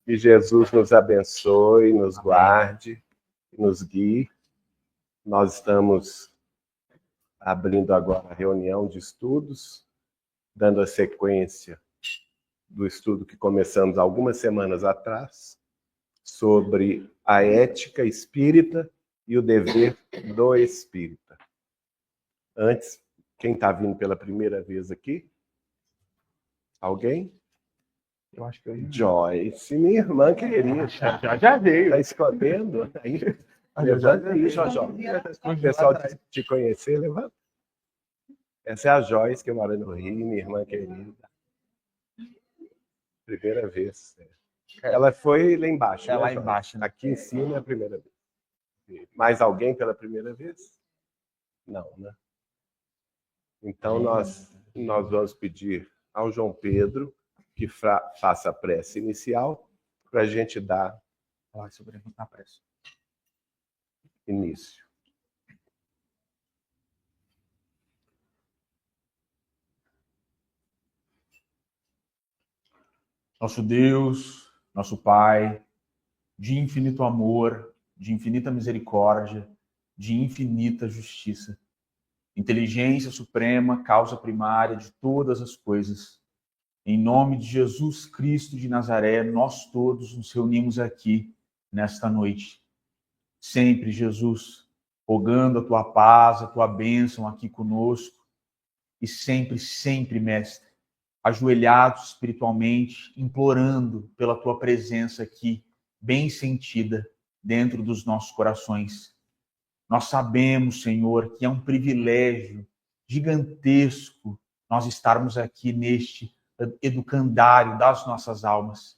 Que Jesus nos abençoe, nos guarde, nos guie. Nós estamos abrindo agora a reunião de estudos, dando a sequência do estudo que começamos algumas semanas atrás, sobre a ética espírita e o dever do espírita. Antes, quem está vindo pela primeira vez aqui? Alguém? Eu acho que eu... Joyce, minha irmã querida. Já veio. Está escondendo? Levanta aí, Jojó. O pessoal te conhecer, levanta. Essa é a Joyce, que mora no Rio, minha irmã querida. Primeira vez. Ela foi lá embaixo. É né, lá Joyce? embaixo. Né? Aqui em cima é a primeira vez. Mais alguém pela primeira vez? Não, né? Então nós vamos pedir ao João Pedro que faça a prece inicial para a gente dar início. Nosso Deus, nosso Pai, de infinito amor, de infinita misericórdia, de infinita justiça, inteligência suprema, causa primária de todas as coisas. Em nome de Jesus Cristo de Nazaré, nós todos nos reunimos aqui nesta noite. Sempre, Jesus, rogando a Tua paz, a Tua bênção aqui conosco. E sempre, sempre, Mestre, ajoelhados espiritualmente, implorando pela Tua presença aqui, bem sentida, dentro dos nossos corações. Nós sabemos, Senhor, que é um privilégio gigantesco nós estarmos aqui neste educandário das nossas almas.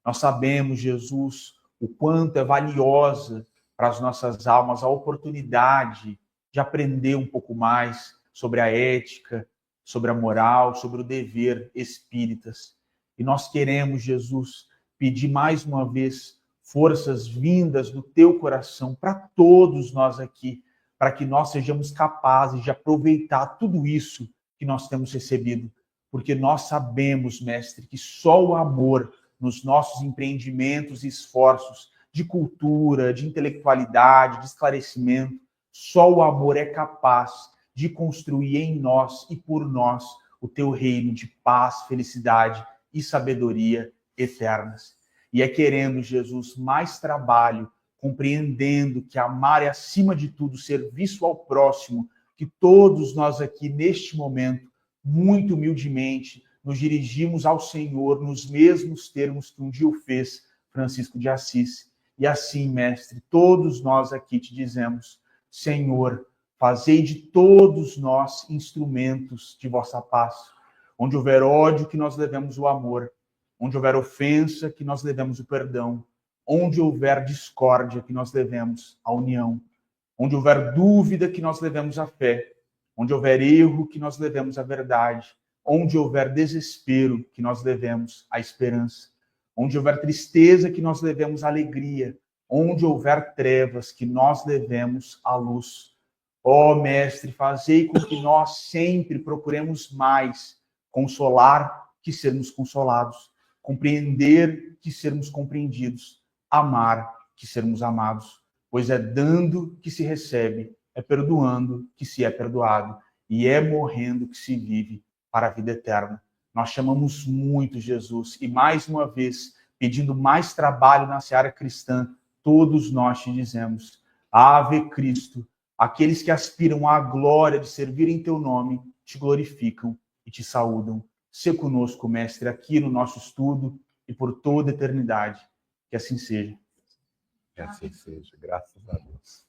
Nós sabemos, Jesus, o quanto é valiosa para as nossas almas a oportunidade de aprender um pouco mais sobre a ética, sobre a moral, sobre o dever espíritas. E nós queremos, Jesus, pedir mais uma vez forças vindas do teu coração para todos nós aqui, para que nós sejamos capazes de aproveitar tudo isso que nós temos recebido. Porque nós sabemos, Mestre, que só o amor nos nossos empreendimentos e esforços de cultura, de intelectualidade, de esclarecimento, só o amor é capaz de construir em nós e por nós o teu reino de paz, felicidade e sabedoria eternas. E é querendo, Jesus, mais trabalho, compreendendo que amar é, acima de tudo, serviço ao próximo, que todos nós aqui, neste momento, muito humildemente, nos dirigimos ao Senhor nos mesmos termos que um dia o fez Francisco de Assis. E assim, Mestre, todos nós aqui te dizemos, Senhor, fazei de todos nós instrumentos de vossa paz. Onde houver ódio, que nós levemos o amor. Onde houver ofensa, que nós levemos o perdão. Onde houver discórdia, que nós levemos a união. Onde houver dúvida, que nós levemos a fé. Onde houver erro, que nós levemos a verdade. Onde houver desespero, que nós levemos a esperança. Onde houver tristeza, que nós levemos a alegria. Onde houver trevas, que nós levemos a luz. Ó Mestre, fazei com que nós sempre procuremos mais consolar que sermos consolados, compreender que sermos compreendidos, amar que sermos amados, pois é dando que se recebe, é perdoando que se é perdoado, e é morrendo que se vive para a vida eterna. Nós chamamos muito Jesus, e mais uma vez, pedindo mais trabalho na seara cristã, todos nós te dizemos, Ave Cristo, aqueles que aspiram à glória de servir em teu nome, te glorificam e te saúdam. Sê conosco, Mestre, aqui no nosso estudo e por toda a eternidade. Que assim seja. Que assim seja, graças a Deus.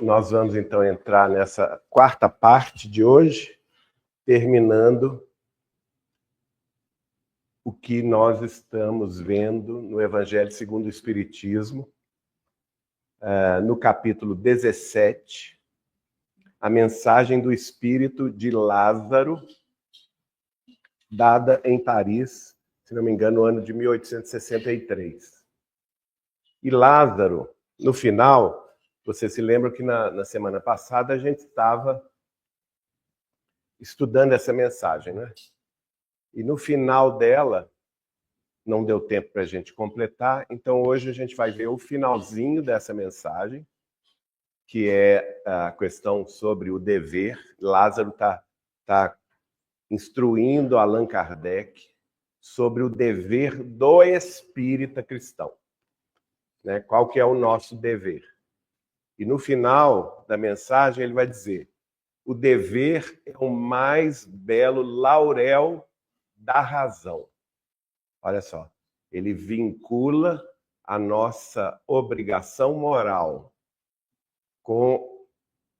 Nós vamos então entrar nessa quarta parte de hoje, terminando o que nós estamos vendo no Evangelho segundo o Espiritismo, no capítulo 17, a mensagem do Espírito de Lázaro, dada em Paris, se não me engano, no ano de 1863. E Lázaro, no final, você se lembra que na semana passada a gente estava estudando essa mensagem, né? E no final dela, não deu tempo para a gente completar, então hoje a gente vai ver o finalzinho dessa mensagem, que é a questão sobre o dever. Lázaro está instruindo Allan Kardec sobre o dever do espírita cristão, né? Qual que é o nosso dever? E no final da mensagem ele vai dizer: o dever é o mais belo laurel da razão. Olha só, ele vincula a nossa obrigação moral com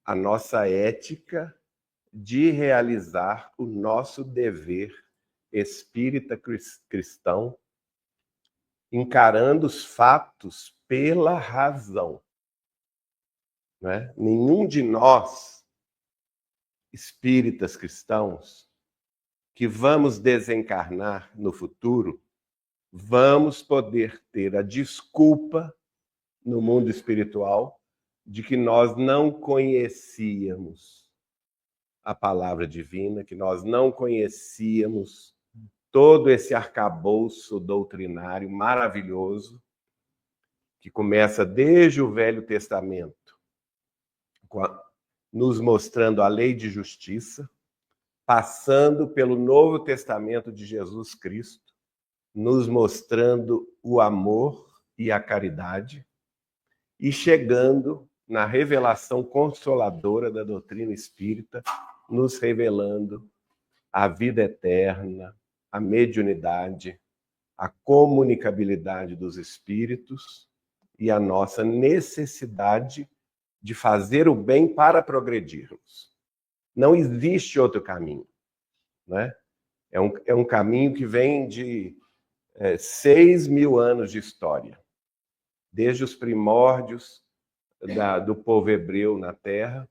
a nossa ética de realizar o nosso dever espírita cristão, encarando os fatos pela razão. Né? Nenhum de nós, espíritas cristãos, que vamos desencarnar no futuro, vamos poder ter a desculpa no mundo espiritual de que nós não conhecíamos a palavra divina, que nós não conhecíamos todo esse arcabouço doutrinário maravilhoso que começa desde o Velho Testamento, nos mostrando a lei de justiça, passando pelo Novo Testamento de Jesus Cristo, nos mostrando o amor e a caridade, e chegando na revelação consoladora da doutrina espírita, nos revelando a vida eterna, a mediunidade, a comunicabilidade dos espíritos e a nossa necessidade de fazer o bem para progredirmos. Não existe outro caminho, né? É um caminho que vem de 6.000 anos de história, desde os primórdios do povo hebreu na Terra,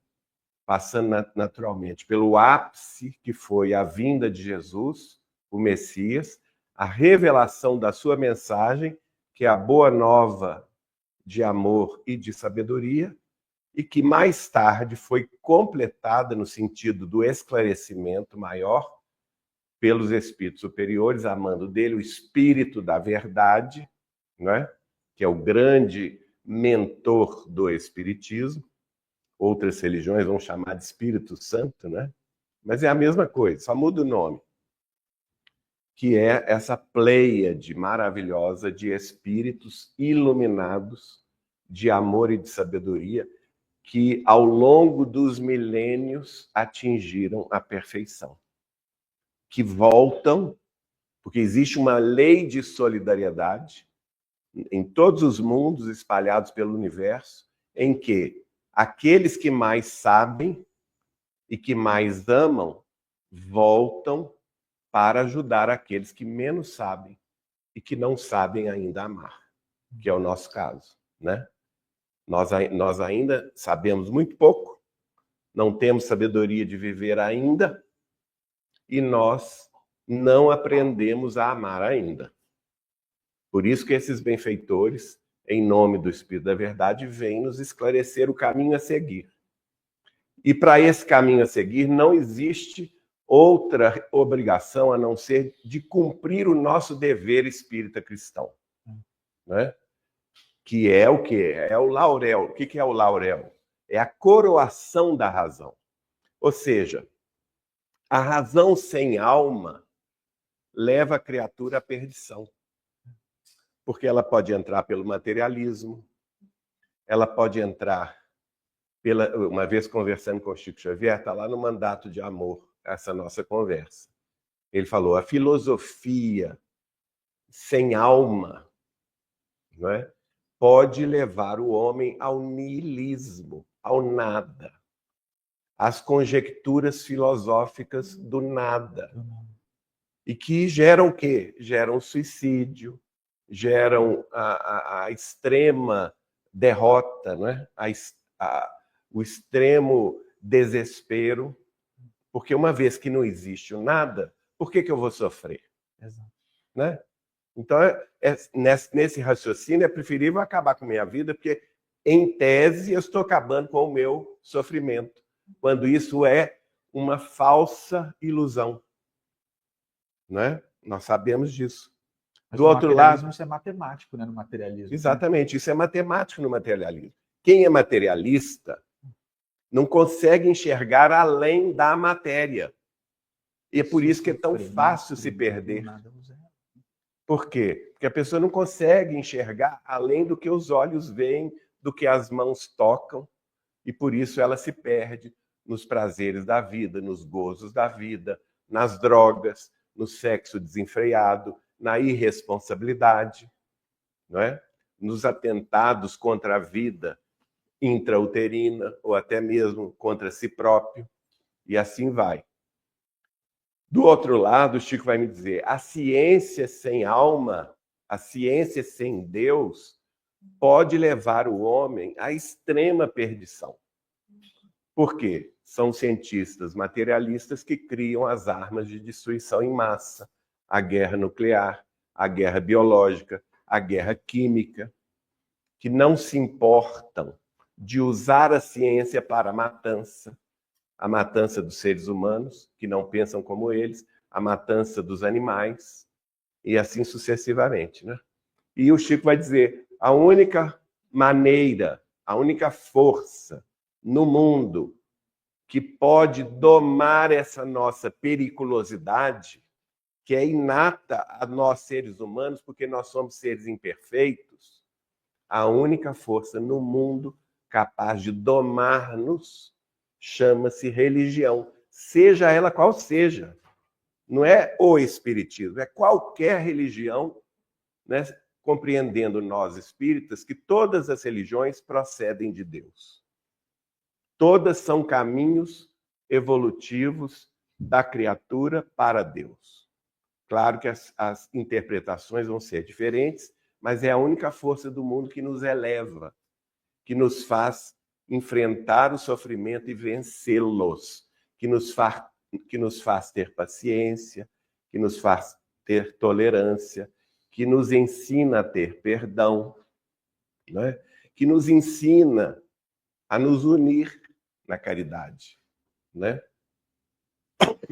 passando naturalmente pelo ápice, que foi a vinda de Jesus, o Messias, a revelação da sua mensagem, que é a boa nova de amor e de sabedoria, e que mais tarde foi completada no sentido do esclarecimento maior pelos espíritos superiores, amando dele o espírito da verdade, né? Que é o grande mentor do espiritismo. Outras religiões vão chamar de Espírito Santo, né? Mas é a mesma coisa, só muda o nome. Que é essa pleiade maravilhosa de espíritos iluminados de amor e de sabedoria que, ao longo dos milênios, atingiram a perfeição. Que voltam, porque existe uma lei de solidariedade em todos os mundos espalhados pelo universo, em que aqueles que mais sabem e que mais amam voltam para ajudar aqueles que menos sabem e que não sabem ainda amar, que é o nosso caso, né? Nós ainda sabemos muito pouco, não temos sabedoria de viver ainda, e nós não aprendemos a amar ainda. Por isso que esses benfeitores, em nome do Espírito da Verdade, vêm nos esclarecer o caminho a seguir. E para esse caminho a seguir não existe outra obrigação a não ser de cumprir o nosso dever espírita cristão, né? Que é o quê? É o laurel. O que é o laurel? É a coroação da razão. Ou seja, a razão sem alma leva a criatura à perdição. Porque ela pode entrar pelo materialismo, ela pode entrar uma vez conversando com o Chico Xavier, está lá no Mandato de Amor, essa nossa conversa. Ele falou, a filosofia sem alma, não é, pode levar o homem ao niilismo, ao nada, às conjecturas filosóficas do nada. E que geram o quê? Geram suicídio, geram a extrema derrota, não é? O extremo desespero, porque uma vez que não existe o nada, por que eu vou sofrer? Exato. Né? Então, nesse raciocínio, é preferível acabar com a minha vida, porque, em tese, eu estou acabando com o meu sofrimento, quando isso é uma falsa ilusão. não é? Nós sabemos disso. Mas Do no outro materialismo lado, isso é matemático, né? No materialismo. exatamente, isso é matemático no materialismo. Quem é materialista não consegue enxergar além da matéria. E é por isso que é tão fácil se perder. Por quê? Porque a pessoa não consegue enxergar além do que os olhos veem, do que as mãos tocam, e por isso ela se perde nos prazeres da vida, nos gozos da vida, nas drogas, no sexo desenfreado, na irresponsabilidade, não é? Nos atentados contra a vida intrauterina ou até mesmo contra si próprio, e assim vai. Do outro lado, o Chico vai me dizer, a ciência sem alma, a ciência sem Deus, pode levar o homem à extrema perdição. Por quê? São cientistas materialistas que criam as armas de destruição em massa, a guerra nuclear, a guerra biológica, a guerra química, que não se importam de usar a ciência para a matança dos seres humanos, que não pensam como eles, a matança dos animais, e assim sucessivamente, né? E o Chico vai dizer, a única maneira, a única força no mundo que pode domar essa nossa periculosidade, que é inata a nós seres humanos, porque nós somos seres imperfeitos, a única força no mundo capaz de domar-nos chama-se religião, seja ela qual seja. Não é o espiritismo, é qualquer religião, né? Compreendendo nós espíritas que todas as religiões procedem de Deus. Todas são caminhos evolutivos da criatura para Deus. Claro que as interpretações vão ser diferentes, mas é a única força do mundo que nos eleva, que nos faz enfrentar o sofrimento e vencê-los, que nos faz ter paciência, que nos faz ter tolerância, que nos ensina a ter perdão, né? Que nos ensina a nos unir na caridade, né?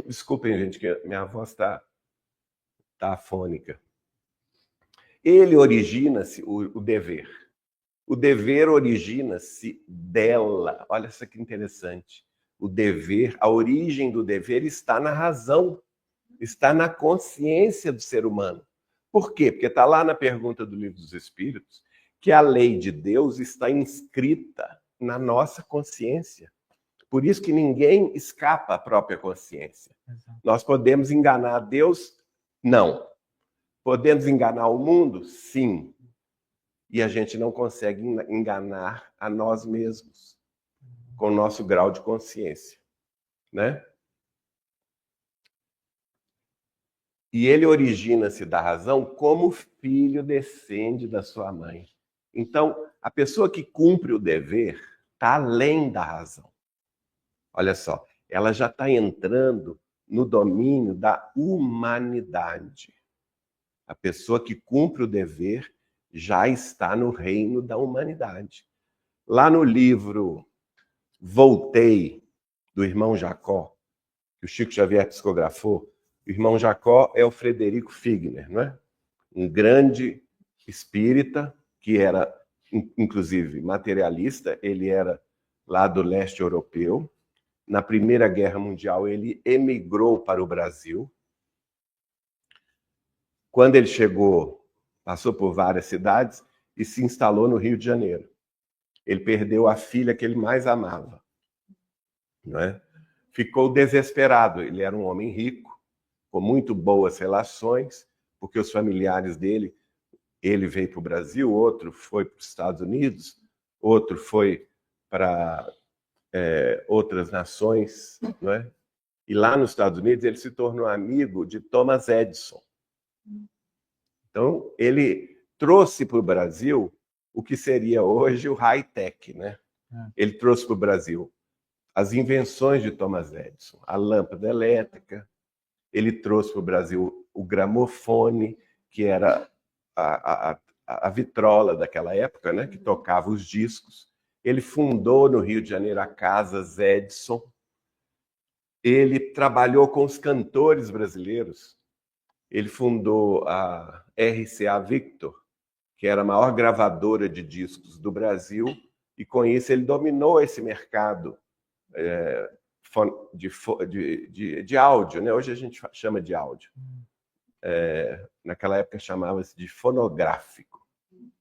Desculpem, gente, que minha voz está afônica. Ele origina-se, o dever. O dever origina-se dela. Olha isso que interessante. O dever, a origem do dever está na razão, está na consciência do ser humano. Por quê? Porque está lá na pergunta do Livro dos Espíritos que a lei de Deus está inscrita na nossa consciência. Por isso que ninguém escapa à própria consciência. Exato. Nós podemos enganar Deus? Não. Podemos enganar o mundo? Sim. E a gente não consegue enganar a nós mesmos com o nosso grau de consciência, né? E ele origina-se da razão como o filho descende da sua mãe. Então, a pessoa que cumpre o dever está além da razão. Olha só, ela já está entrando no domínio da humanidade. A pessoa que cumpre o dever já está no reino da humanidade. Lá no livro Voltei, do irmão Jacó, que o Chico Xavier psicografou, o irmão Jacó é o Frederico Figner, não é? Um grande espírita que era, inclusive, materialista, ele era lá do leste europeu. Na Primeira Guerra Mundial, ele emigrou para o Brasil. Quando ele chegou, passou por várias cidades e se instalou no Rio de Janeiro. Ele perdeu a filha que ele mais amava, não é? Ficou desesperado. Ele era um homem rico, com muito boas relações, porque os familiares dele, ele veio para o Brasil, outro foi para os Estados Unidos, outro foi para outras nações, não é? E lá nos Estados Unidos ele se tornou amigo de Thomas Edison. Então, ele trouxe para o Brasil o que seria hoje o high-tech, né? Ele trouxe para o Brasil as invenções de Thomas Edison, a lâmpada elétrica. Ele trouxe para o Brasil o gramofone, que era a vitrola daquela época, né? Que tocava os discos. Ele fundou no Rio de Janeiro a Casas Edison. Ele trabalhou com os cantores brasileiros. Ele fundou a RCA Victor, que era a maior gravadora de discos do Brasil, e com isso ele dominou esse mercado de áudio, né? Hoje a gente chama de áudio. Naquela época chamava-se de fonográfico,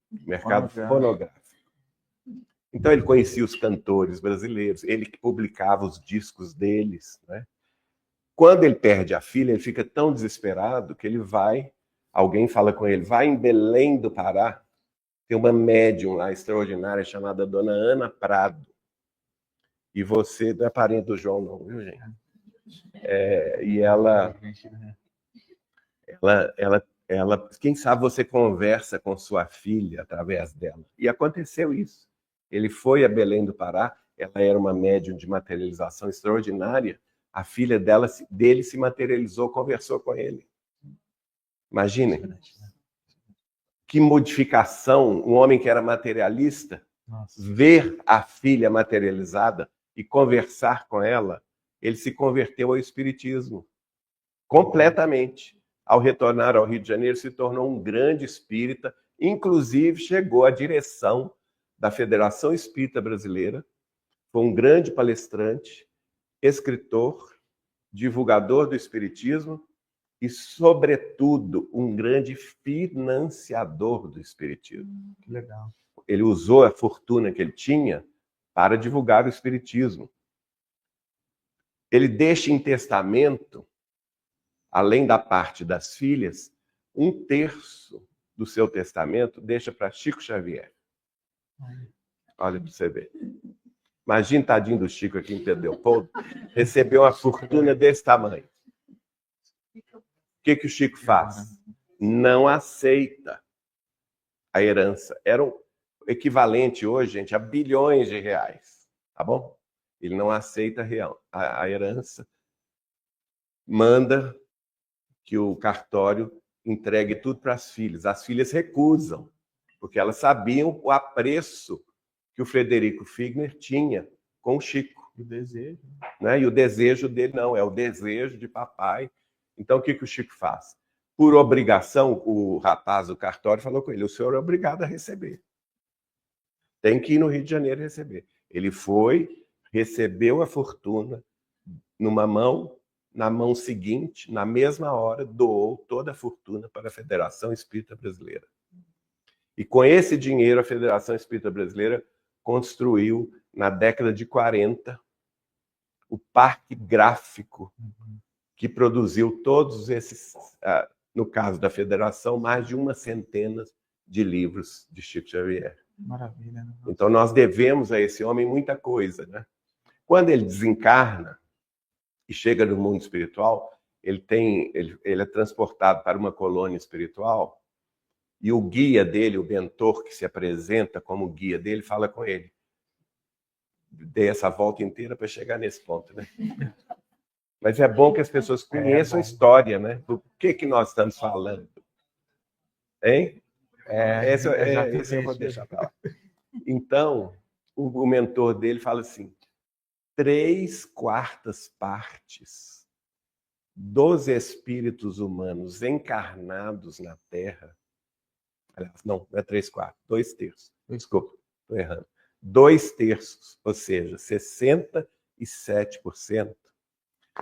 mercado fonográfico. Então ele conhecia os cantores brasileiros, ele que publicava os discos deles, né? Quando ele perde a filha, ele fica tão desesperado que ele vai, alguém fala com ele, vai em Belém do Pará, tem uma médium lá extraordinária chamada Dona Ana Prado. E você não é parente do João, não, viu, gente? E ela, quem sabe você conversa com sua filha através dela. E aconteceu isso. Ele foi a Belém do Pará, ela era uma médium de materialização extraordinária, a filha dele se materializou, conversou com ele. Imaginem. Que modificação, um homem que era materialista, ver a filha materializada e conversar com ela, ele se converteu ao espiritismo. Completamente. Ao retornar ao Rio de Janeiro, se tornou um grande espírita, inclusive chegou à direção da Federação Espírita Brasileira, foi um grande palestrante, escritor, divulgador do espiritismo e, sobretudo, um grande financiador do espiritismo. Que legal. Ele usou a fortuna que ele tinha para divulgar o espiritismo. Ele deixa em testamento, além da parte das filhas, 1/3 do seu testamento deixa para Chico Xavier. Olha para você ver. Imagina, tadinho do Chico aqui em Pedro Leopoldo, recebeu uma fortuna desse tamanho. O que o Chico faz? Não aceita a herança. Era o equivalente hoje, gente, a bilhões de reais. Tá bom? Ele não aceita a herança. Manda que o cartório entregue tudo para as filhas. As filhas recusam, porque elas sabiam o apreço que o Frederico Figner tinha com o Chico. O desejo. Né? E o desejo dele não, é o desejo de papai. Então, o que o Chico faz? Por obrigação, o rapaz do cartório falou com ele, o senhor é obrigado a receber. Tem que ir no Rio de Janeiro receber. Ele foi, recebeu a fortuna numa mão, na mão seguinte, na mesma hora, doou toda a fortuna para a Federação Espírita Brasileira. E com esse dinheiro, a Federação Espírita Brasileira construiu, na década de 40, o Parque Gráfico, que produziu todos esses, no caso da Federação, mais de 100 de livros de Chico Xavier. Maravilha. Né? Então, nós devemos a esse homem muita coisa. Né? Quando ele desencarna e chega no mundo espiritual, ele é transportado para uma colônia espiritual e o guia dele, o mentor que se apresenta como guia dele, fala com ele. Dei essa volta inteira para chegar nesse ponto. Né? Mas é bom que as pessoas conheçam a história, né? Do que nós estamos falando. Hein? Esse eu vou deixar para lá. Então, o mentor dele fala assim, 3/4 partes dos espíritos humanos encarnados na Terra, aliás, não é 3/4, 2/3, desculpa, estou errando, 2/3, ou seja, 67%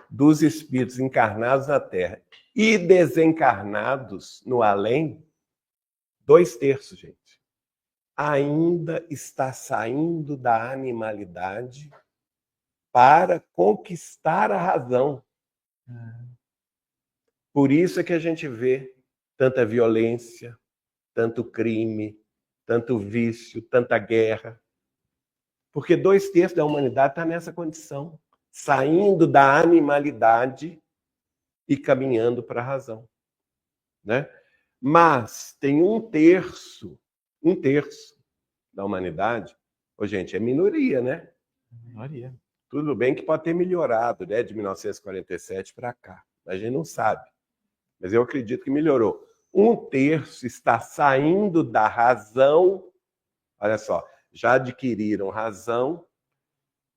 dos espíritos encarnados na Terra e desencarnados no além, 2/3, gente, ainda está saindo da animalidade para conquistar a razão. Por isso é que a gente vê tanta violência, tanto crime, tanto vício, tanta guerra. Porque 2/3 da humanidade está nessa condição, saindo da animalidade e caminhando para a razão. Né? Mas tem 1/3 da humanidade, gente, é minoria, né? Minoria. Tudo bem que pode ter melhorado, né, de 1947 para cá. A gente não sabe. Mas eu acredito que melhorou. 1/3 está saindo da razão, olha só, já adquiriram razão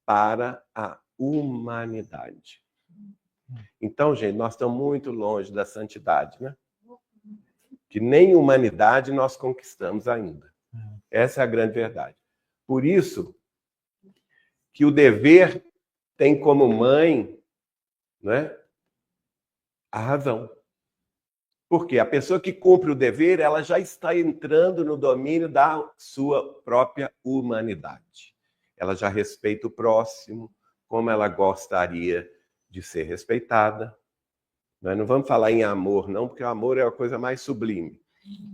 para a humanidade. Então, gente, nós estamos muito longe da santidade, né? que nem humanidade nós conquistamos ainda. Essa é a grande verdade. Por isso que o dever tem como mãe, né, a razão. Porque a pessoa que cumpre o dever, ela já está entrando no domínio da sua própria humanidade. Ela já respeita o próximo, como ela gostaria de ser respeitada. Nós não vamos falar em amor, não, porque o amor é a coisa mais sublime.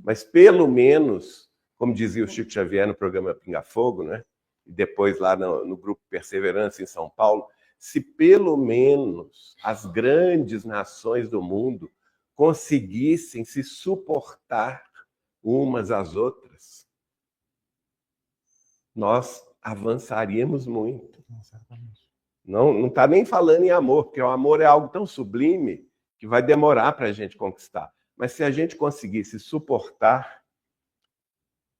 Mas, pelo menos, como dizia o Chico Xavier no programa Pinga Fogo, né? E depois lá no grupo Perseverança em São Paulo, se pelo menos as grandes nações do mundo conseguissem se suportar umas às outras, nós avançaríamos muito. Não está nem falando em amor, porque o amor é algo tão sublime que vai demorar para a gente conquistar. Mas se a gente conseguisse suportar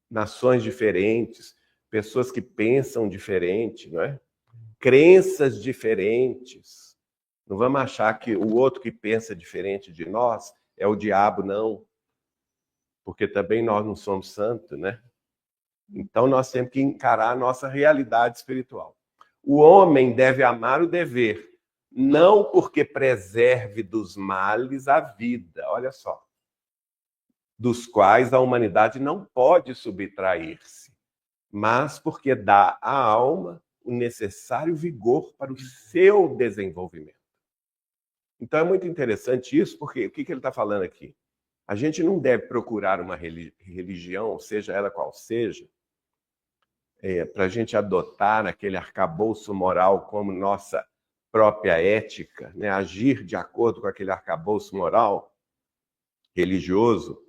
nações diferentes, pessoas que pensam diferente, não é? Crenças diferentes. Não vamos achar que o outro que pensa diferente de nós é o diabo, não. Porque também nós não somos santos, né? Então nós temos que encarar a nossa realidade espiritual. O homem deve amar o dever, não porque preserve dos males a vida, olha só, dos quais a humanidade não pode subtrair-se, mas porque dá à alma o necessário vigor para o seu desenvolvimento. Então é muito interessante isso, porque o que ele está falando aqui? A gente não deve procurar uma religião, seja ela qual seja, para a gente adotar aquele arcabouço moral como nossa própria ética, né? Agir de acordo com aquele arcabouço moral religioso,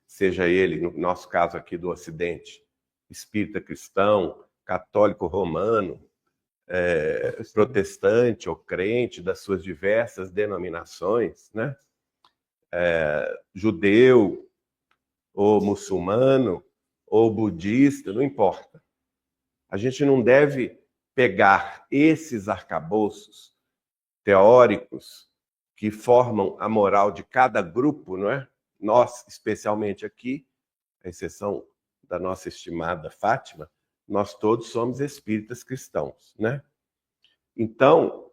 seja ele, no nosso caso aqui do Ocidente, espírita cristão, católico romano, protestante ou crente das suas diversas denominações, né? Judeu, ou muçulmano, ou budista, não importa. A gente não deve pegar esses arcabouços teóricos que formam a moral de cada grupo, não é? Nós, especialmente aqui, à exceção da nossa estimada Fátima, nós todos somos espíritas cristãos, né? Então,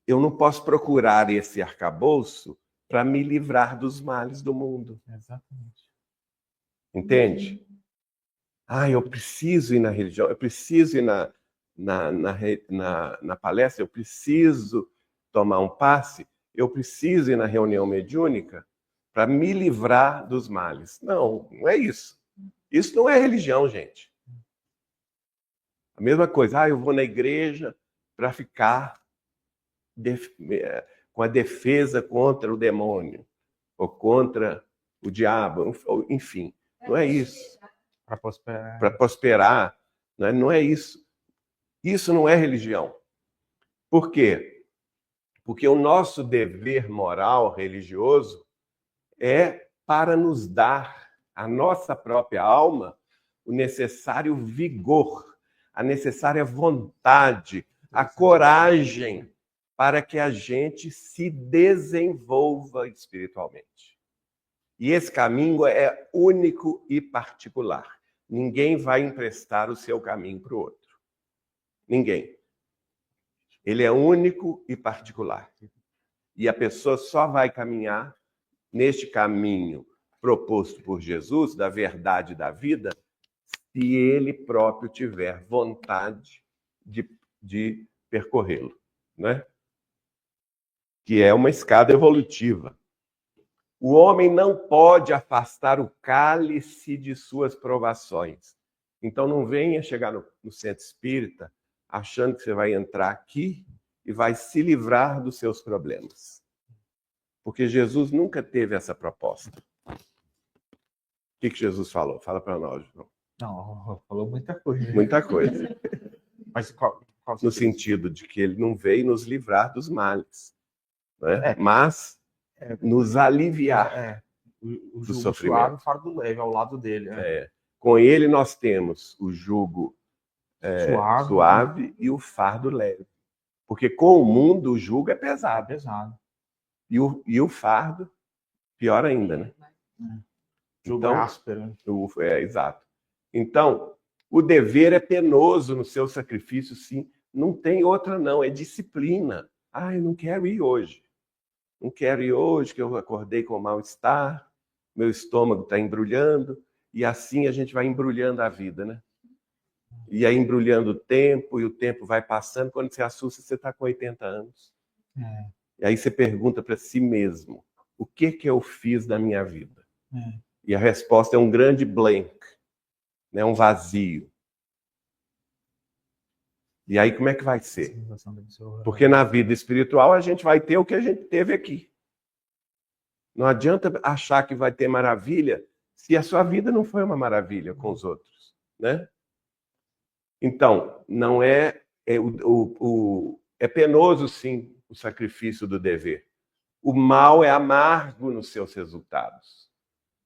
eu não posso procurar esse arcabouço para me livrar dos males do mundo. Exatamente. Entende? Eu preciso ir na religião, eu preciso ir na palestra, eu preciso tomar um passe, eu preciso ir na reunião mediúnica para me livrar dos males. Não, não é isso. Isso não é religião, gente. A mesma coisa, eu vou na igreja para ficar com a defesa contra o demônio, ou contra o diabo, enfim, não é isso. Para prosperar. Para prosperar, não é isso. Isso não é religião. Por quê? Porque o nosso dever moral religioso é para nos dar à nossa própria alma o necessário vigor, a necessária vontade, a coragem para que a gente se desenvolva espiritualmente. E esse caminho é único e particular. Ninguém vai emprestar o seu caminho para o outro. Ninguém. Ele é único e particular. E a pessoa só vai caminhar neste caminho proposto por Jesus, da verdade e da vida, se ele próprio tiver vontade de percorrê-lo, né? Que é uma escada evolutiva. O homem não pode afastar o cálice de suas provações. Então não venha chegar no centro espírita achando que você vai entrar aqui e vai se livrar dos seus problemas. Porque Jesus nunca teve essa proposta. O que Jesus falou? Fala para nós, João. Não, falou muita coisa. Muita coisa. Mas qual no sentido de que ele não veio nos livrar dos males, né? Mas nos aliviar o do jugo sofrimento. suave, o fardo leve ao lado dele. Com ele nós temos o jugo suave, né? e o fardo leve. Porque com o mundo o jugo é pesado. Pesado. E o fardo, pior ainda, né? Jogo Então, áspero. Exato. Então, o dever é penoso no seu sacrifício, sim. Não tem outra, não. É disciplina. Eu não quero ir hoje. Não quero ir hoje, que eu acordei com mal-estar, meu estômago está embrulhando, e assim a gente vai embrulhando a vida, né? E aí embrulhando o tempo, e o tempo vai passando, quando você assusta, você está com 80 anos. E aí você pergunta para si mesmo, o que eu fiz da minha vida? E a resposta é um grande blank, né? Um vazio. E aí como é que vai ser? Porque na vida espiritual a gente vai ter o que a gente teve aqui. Não adianta achar que vai ter maravilha se a sua vida não foi uma maravilha com os outros, né? Então, não é penoso, sim, o sacrifício do dever. O mal é amargo nos seus resultados,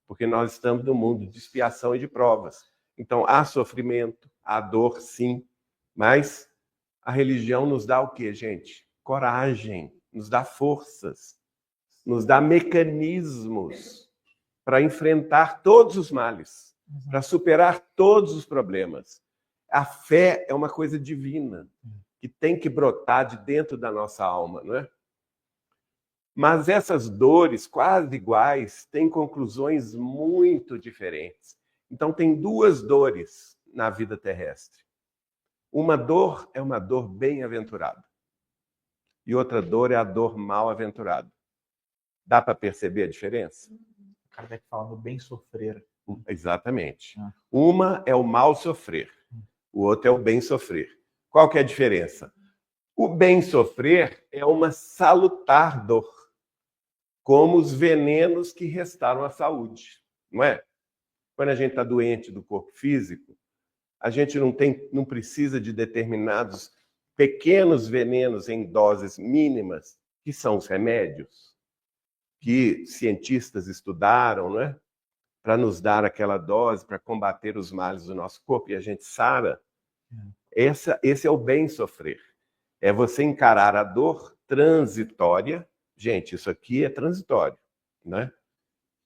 porque nós estamos no mundo de expiação e de provas. Então, há sofrimento, há dor, sim, mas a religião nos dá o quê, gente? Coragem, nos dá forças, nos dá mecanismos para enfrentar todos os males, para superar todos os problemas. A fé é uma coisa divina, que tem que brotar de dentro da nossa alma, não é? Mas essas dores quase iguais têm conclusões muito diferentes. Então, tem duas dores na vida terrestre. Uma dor é uma dor bem-aventurada. E outra dor é a dor mal-aventurada. Dá para perceber a diferença? O Kardec fala no bem sofrer. Exatamente. Uma é o mal sofrer. O outro é o bem sofrer. Qual que é a diferença? O bem sofrer é uma salutar dor, como os venenos que restauram a saúde, não é? Quando a gente está doente do corpo físico, a gente não precisa de determinados pequenos venenos em doses mínimas, que são os remédios, que cientistas estudaram, não é? Para nos dar aquela dose para combater os males do nosso corpo e a gente sara. Esse é o bem sofrer. É você encarar a dor transitória. Gente, isso aqui é transitório, né?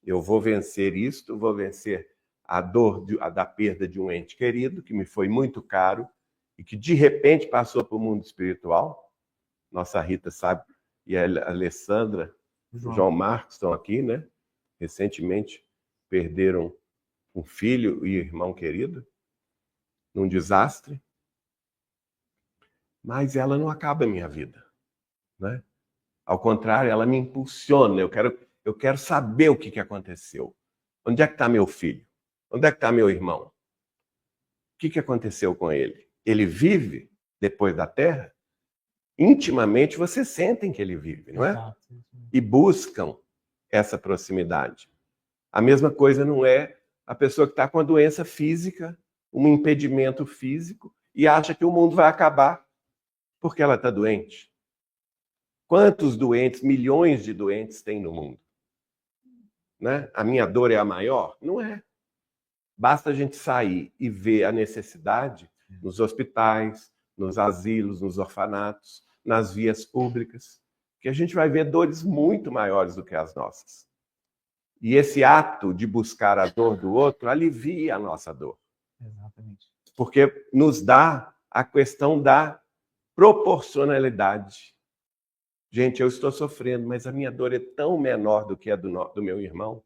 Eu vou vencer isto, vou vencer a dor da perda de um ente querido, que me foi muito caro e que de repente passou para o mundo espiritual. Nossa Rita sabe, e a Alessandra, o João Marcos estão aqui, né? Recentemente perderam um filho e irmão querido num desastre. Mas ela não acaba a minha vida, né? Ao contrário, ela me impulsiona. Eu quero saber o que aconteceu. Onde é que está meu filho? Onde é que está meu irmão? O que aconteceu com ele? Ele vive depois da Terra? Intimamente vocês sentem que ele vive, não é? E buscam essa proximidade. A mesma coisa não é a pessoa que está com a doença física, um impedimento físico, e acha que o mundo vai acabar porque ela está doente. Quantos doentes, milhões de doentes tem no mundo? Né? A minha dor é a maior? Não é. Basta a gente sair e ver a necessidade nos hospitais, nos asilos, nos orfanatos, nas vias públicas, que a gente vai ver dores muito maiores do que as nossas. E esse ato de buscar a dor do outro alivia a nossa dor. Exatamente. Porque nos dá a questão da proporcionalidade. Gente, eu estou sofrendo, mas a minha dor é tão menor do que a do meu irmão.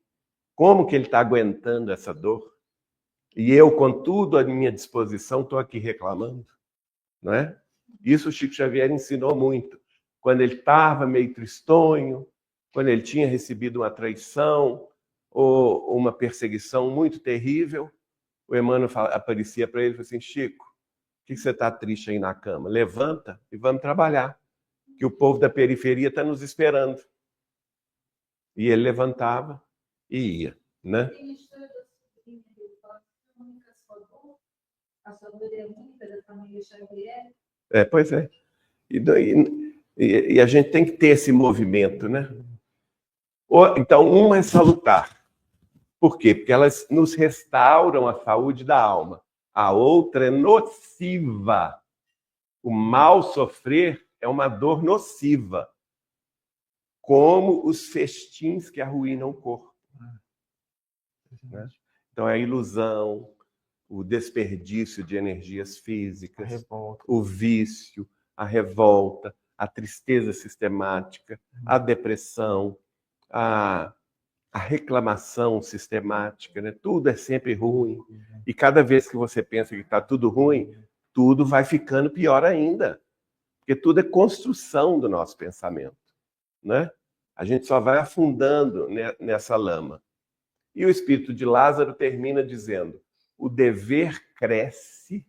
Como que ele está aguentando essa dor? E eu, com tudo à minha disposição, estou aqui reclamando, não é? Isso o Chico Xavier ensinou muito. Quando ele estava meio tristonho, quando ele tinha recebido uma traição ou uma perseguição muito terrível, o Emmanuel aparecia para ele e falou assim: Chico, por que você está triste aí na cama? Levanta e vamos trabalhar, que o povo da periferia está nos esperando. E ele levantava e ia, né? Pois é. E a gente tem que ter esse movimento, né? Então, uma é salutar. Por quê? Porque elas nos restauram a saúde da alma. A outra é nociva. O mal sofrer é uma dor nociva, como os festins que arruinam o corpo. né? Então, é a ilusão, o desperdício de energias físicas, o vício, a revolta, a tristeza sistemática, a depressão, a reclamação sistemática, né? Tudo é sempre ruim. E cada vez que você pensa que está tudo ruim, tudo vai ficando pior ainda. Porque tudo é construção do nosso pensamento, né? A gente só vai afundando nessa lama. E o espírito de Lázaro termina dizendo: o dever cresce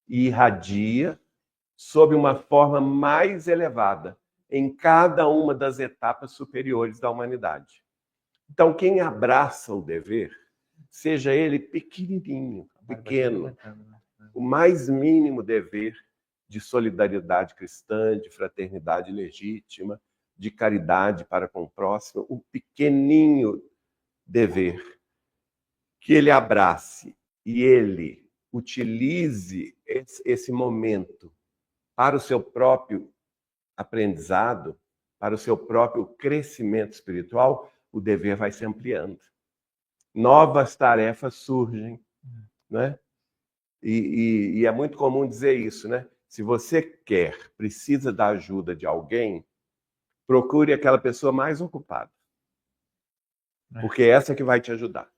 e irradia sob uma forma mais elevada em cada uma das etapas superiores da humanidade. Então, quem abraça o dever, seja ele pequenininho, pequeno, o mais mínimo dever de solidariedade cristã, de fraternidade legítima, de caridade para com o próximo, o pequeninho dever, que ele abrace e ele utilize esse momento para o seu próprio aprendizado, para o seu próprio crescimento espiritual, o dever vai se ampliando. Novas tarefas surgem, né? E é muito comum dizer isso, né? Se você precisa da ajuda de alguém, procure aquela pessoa mais ocupada. Porque é essa que vai te ajudar.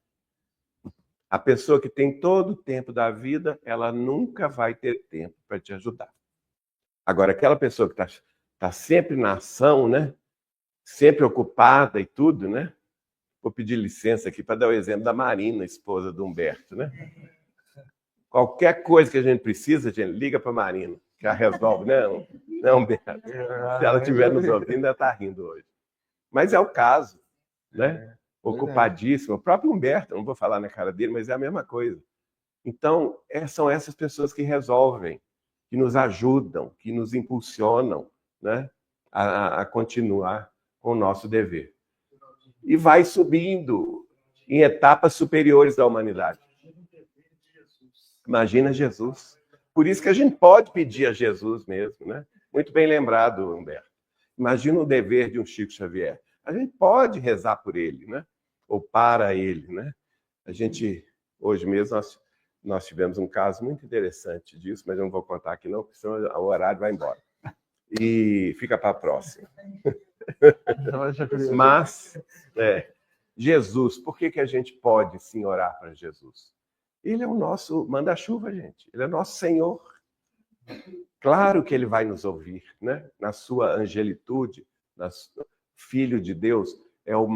A pessoa que tem todo o tempo da vida, ela nunca vai ter tempo para te ajudar. Agora, aquela pessoa que está sempre na ação, né? Sempre ocupada e tudo, né? Vou pedir licença aqui para dar o exemplo da Marina, esposa do Humberto, né? Qualquer coisa que a gente precisa, a gente liga para a Marina, que ela resolve, não, Humberto. Se ela estiver nos ouvindo, ela está rindo hoje. Mas é o caso, né? Ocupadíssimo. O próprio Humberto, não vou falar na cara dele, mas é a mesma coisa. Então, são essas pessoas que resolvem, que nos ajudam, que nos impulsionam, né? A continuar com o nosso dever. E vai subindo em etapas superiores da humanidade. Imagina Jesus. Por isso que a gente pode pedir a Jesus mesmo, né? Muito bem lembrado, Humberto. Imagina o dever de um Chico Xavier. A gente pode rezar por ele, né? Ou para ele, né? A gente, hoje mesmo, nós tivemos um caso muito interessante disso, mas eu não vou contar aqui não, porque senão o horário vai embora. E fica para a próxima. Mas, Jesus, por que a gente pode sim orar para Jesus? Ele é o nosso manda-chuva, gente. Ele é nosso Senhor. Claro que ele vai nos ouvir, né? Na sua angelitude, Filho de Deus, é o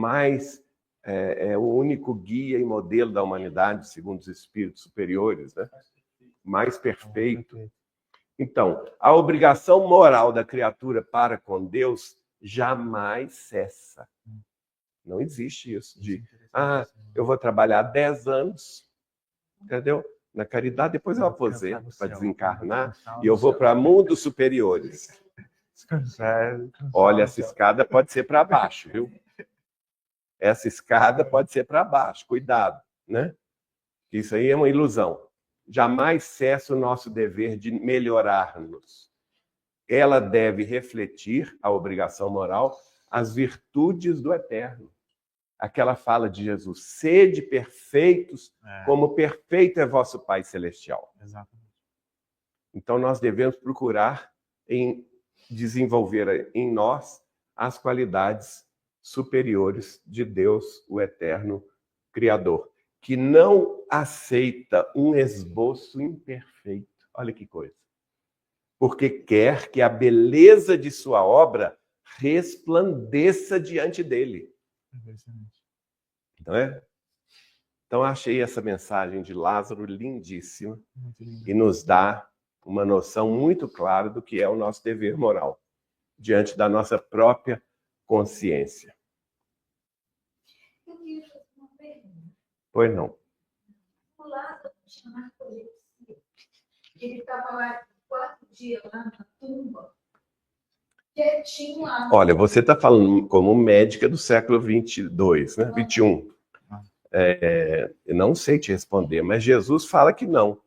único guia e modelo da humanidade, segundo os espíritos superiores, né? Mais perfeito. Então, a obrigação moral da criatura para com Deus jamais cessa. Não existe isso de, eu vou trabalhar 10 anos, entendeu? Na caridade, depois eu aposento para desencarnar e eu vou para mundos superiores. Olha, essa escada pode ser para baixo, viu? Essa escada pode ser para baixo, cuidado, né? Isso aí é uma ilusão. Jamais cessa o nosso dever de melhorar-nos. Ela deve refletir, a obrigação moral, as virtudes do eterno. Aquela fala de Jesus: sede perfeitos, como perfeito é vosso Pai Celestial. Exatamente. Então nós devemos procurar desenvolver em nós as qualidades superiores de Deus, o eterno Criador, que não aceita um esboço imperfeito. Olha que coisa. Porque quer que a beleza de sua obra resplandeça diante dele. Então, achei essa mensagem de Lázaro lindíssima e nos dá uma noção muito clara do que é o nosso dever moral diante da nossa própria consciência. Eu queria fazer uma pergunta. Pois não. O Lázaro tinha narcolepsia. Ele estava lá 4 dias lá na tumba, quietinho lá. Olha, você está falando como médica do século 22, né? 21. Eu não sei te responder, mas Jesus fala que não.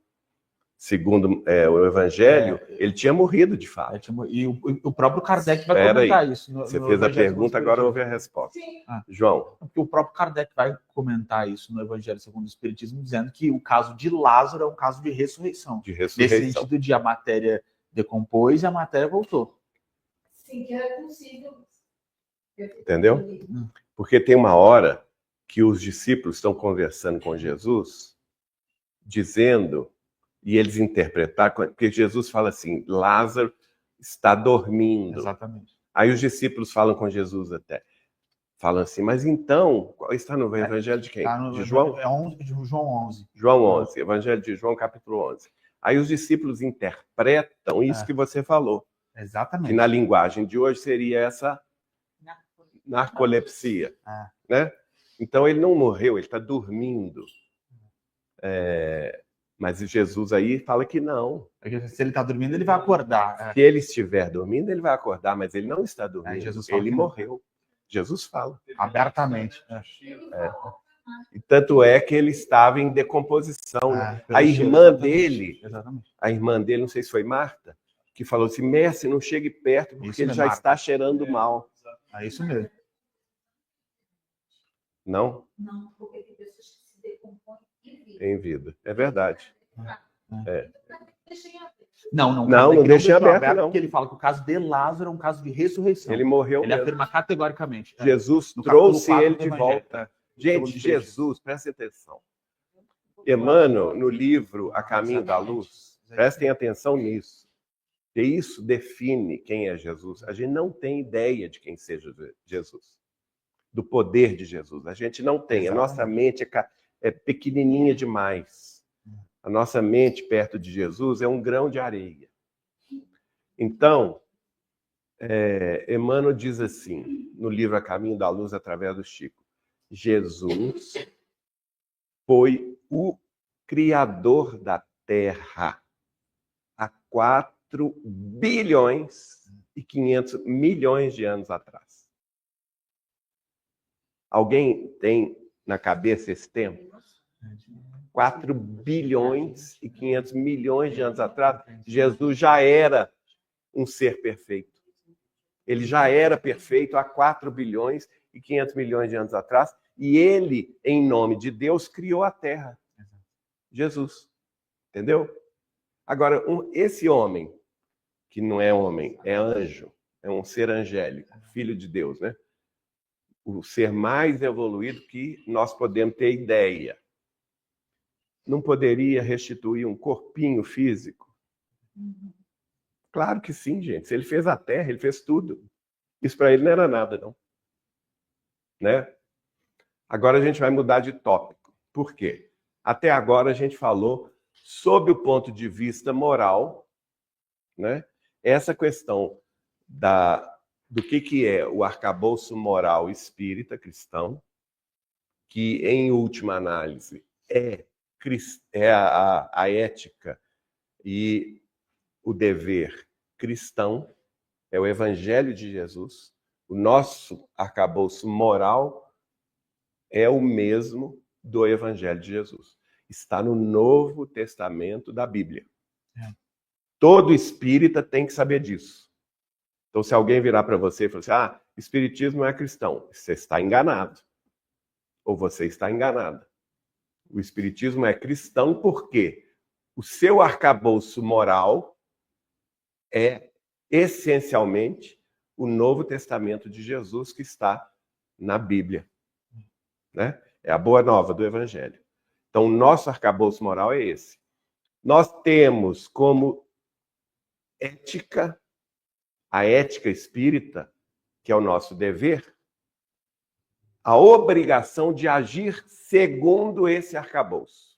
segundo o Evangelho, ele tinha morrido de fato. E o próprio Kardec vai Espera comentar aí. isso. Você fez a pergunta, agora ouve a resposta. Sim. João. Porque o próprio Kardec vai comentar isso no Evangelho segundo o Espiritismo, dizendo que o caso de Lázaro é um caso de ressurreição. De Nesse ressurreição. sentido de a matéria decompôs e a matéria voltou. Sim, que era possível. Entendeu? Porque tem uma hora que os discípulos estão conversando com Jesus, dizendo, e eles interpretaram, porque Jesus fala assim, Lázaro está dormindo. Exatamente. Aí os discípulos falam com Jesus até. Falam assim, mas então, está no Evangelho de quem? De João? De João 11. João 11, Evangelho de João, capítulo 11. Aí os discípulos interpretam isso que você falou. Exatamente. Que na linguagem de hoje seria essa narcolepsia. Né? Então ele não morreu, ele está dormindo. Mas Jesus aí fala que não. Se ele está dormindo, ele vai acordar. Se ele estiver dormindo, ele vai acordar, mas ele não está dormindo. Jesus fala ele que morreu. Jesus fala. Abertamente. E tanto é que ele estava em decomposição. A irmã dele, não sei se foi Marta, que falou assim, mestre, não chegue perto, porque ele já está cheirando mal. É isso mesmo. Não? Não, porque tem pessoas que se decompõem em vida. É verdade. Não deixem aberto, não. Porque ele fala que o caso de Lázaro é um caso de ressurreição. Ele morreu Ele mesmo. afirma categoricamente. Jesus trouxe ele de volta. Gente, Jesus, prestem atenção. Emmanuel, no livro A Caminho da Luz, prestem atenção nisso. E isso define quem é Jesus. A gente não tem ideia de quem seja Jesus. Do poder de Jesus. A gente não tem. A nossa mente é pequenininha demais. A nossa mente perto de Jesus é um grão de areia. Então, Emmanuel diz assim, no livro A Caminho da Luz, através do Chico, Jesus foi o Criador da Terra há 4 bilhões e 500 milhões de anos atrás. Alguém tem na cabeça esse tempo? 4 bilhões e 500 milhões de anos atrás, Jesus já era um ser perfeito. Ele já era perfeito há 4 bilhões e 500 milhões de anos atrás, e ele, em nome de Deus, criou a Terra. Jesus. Entendeu? Agora, esse homem, que não é homem, é anjo, é um ser angélico, filho de Deus, né? O ser mais evoluído que nós podemos ter ideia. Não poderia restituir um corpinho físico? Claro que sim, gente. Se ele fez a Terra, ele fez tudo. Isso para ele não era nada, não. Né? Agora a gente vai mudar de tópico. Por quê? Até agora a gente falou sob o ponto de vista moral, né? Essa questão do que é o arcabouço moral espírita cristão, que em última análise é a ética e o dever cristão, é o Evangelho de Jesus. O nosso arcabouço moral é o mesmo do Evangelho de Jesus. Está no Novo Testamento da Bíblia. Todo espírita tem que saber disso. Então, se alguém virar para você e falar assim, espiritismo não é cristão, você está enganado. Ou você está enganada. O espiritismo é cristão porque o seu arcabouço moral é essencialmente o Novo Testamento de Jesus que está na Bíblia. Né? É a boa nova do Evangelho. Então, o nosso arcabouço moral é esse. Nós temos como ética, a ética espírita, que é o nosso dever, a obrigação de agir segundo esse arcabouço.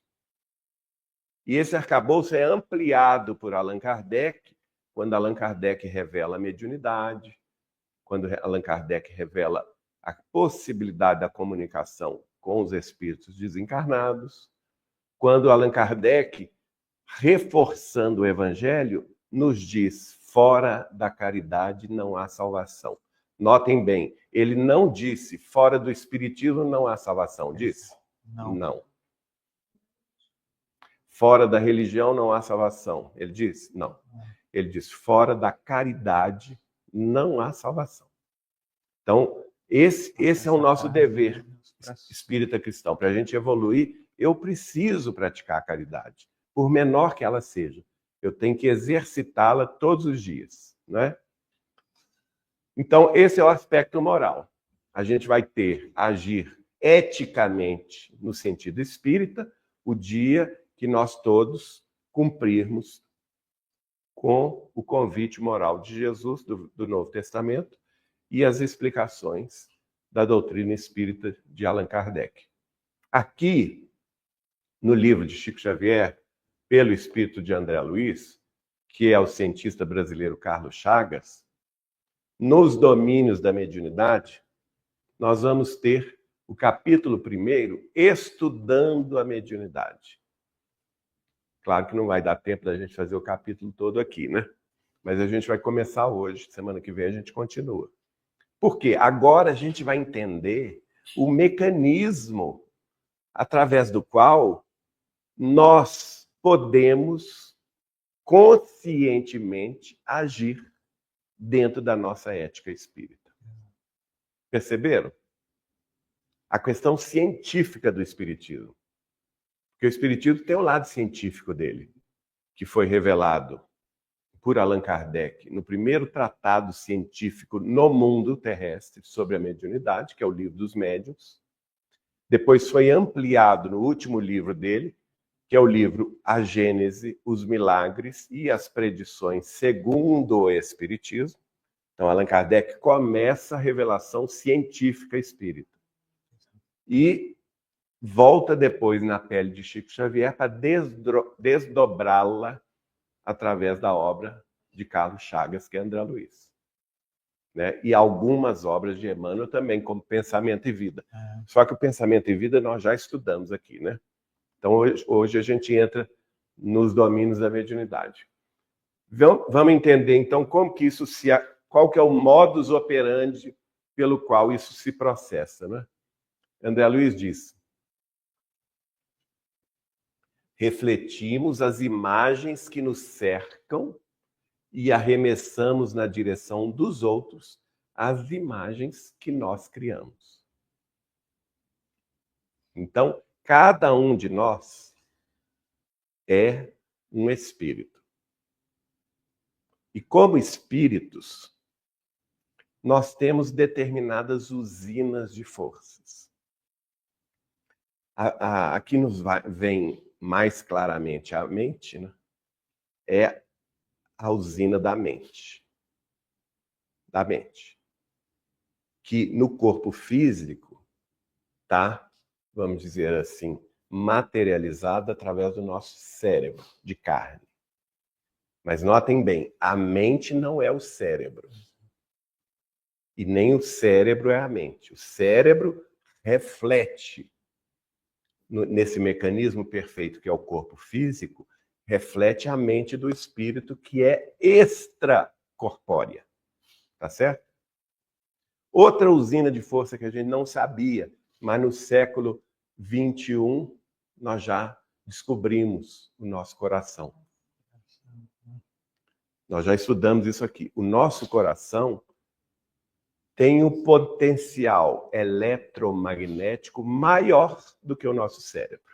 E esse arcabouço é ampliado por Allan Kardec, quando Allan Kardec revela a mediunidade, quando Allan Kardec revela a possibilidade da comunicação com os espíritos desencarnados, quando Allan Kardec, reforçando o Evangelho, nos diz, fora da caridade não há salvação. Notem bem, ele não disse, fora do espiritismo não há salvação, disse? Não. Fora da religião não há salvação. Ele diz? Não. Ele diz, fora da caridade não há salvação. Então, esse é o nosso dever espírita cristão. Para a gente evoluir, eu preciso praticar a caridade, por menor que ela seja. Eu tenho que exercitá-la todos os dias, né? Então, esse é o aspecto moral. A gente vai agir eticamente no sentido espírita, o dia que nós todos cumprirmos com o convite moral de Jesus, do Novo Testamento, e as explicações da doutrina espírita de Allan Kardec. Aqui, no livro de Chico Xavier, pelo espírito de André Luiz, que é o cientista brasileiro Carlos Chagas, nos domínios da mediunidade, nós vamos ter o capítulo 1, estudando a mediunidade. Claro que não vai dar tempo da gente fazer o capítulo todo aqui, né? Mas a gente vai começar hoje, semana que vem a gente continua. Por quê? Agora a gente vai entender o mecanismo através do qual nós podemos conscientemente agir dentro da nossa ética espírita. Perceberam? A questão científica do espiritismo. Porque o espiritismo tem o lado científico dele, que foi revelado por Allan Kardec no primeiro tratado científico no mundo terrestre sobre a mediunidade, que é o Livro dos Médiuns. Depois foi ampliado no último livro dele, que é o livro A Gênese, os Milagres e as Predições segundo o Espiritismo. Então, Allan Kardec começa a revelação científica espírita. E volta depois na pele de Chico Xavier para desdobrá-la através da obra de Carlos Chagas, que é André Luiz. Né? E algumas obras de Emmanuel também, como Pensamento e Vida. Só que o Pensamento e Vida nós já estudamos aqui, né? Então, hoje a gente entra nos domínios da mediunidade. Vamos entender, então, como que isso qual que é o modus operandi pelo qual isso se processa, né? André Luiz diz: refletimos as imagens que nos cercam e arremessamos na direção dos outros as imagens que nós criamos. Então, cada um de nós é um espírito. E como espíritos, nós temos determinadas usinas de forças. Aqui nos vem mais claramente a mente, né? É a usina da mente. Da mente. Que no corpo físico está, vamos dizer assim, materializada através do nosso cérebro de carne. Mas notem bem, a mente não é o cérebro. E nem o cérebro é a mente. O cérebro reflete nesse mecanismo perfeito que é o corpo físico, reflete a mente do espírito que é extracorpórea. Tá certo? Outra usina de força que a gente não sabia, mas no século XXI nós já descobrimos o nosso coração. Nós já estudamos isso aqui. O nosso coração tem um potencial eletromagnético maior do que o nosso cérebro.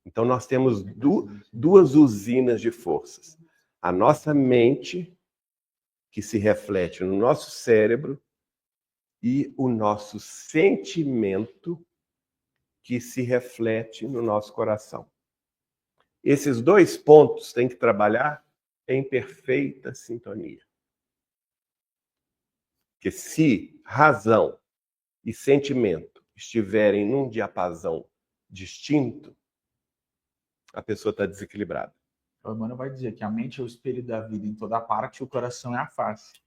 Então, nós temos duas usinas de forças. A nossa mente, que se reflete no nosso cérebro, e o nosso sentimento, que se reflete no nosso coração. Esses dois pontos têm que trabalhar em perfeita sintonia. Porque se razão e sentimento estiverem num diapasão distinto, a pessoa está desequilibrada. O Emmanuel vai dizer que a mente é o espelho da vida em toda parte e o coração é a face.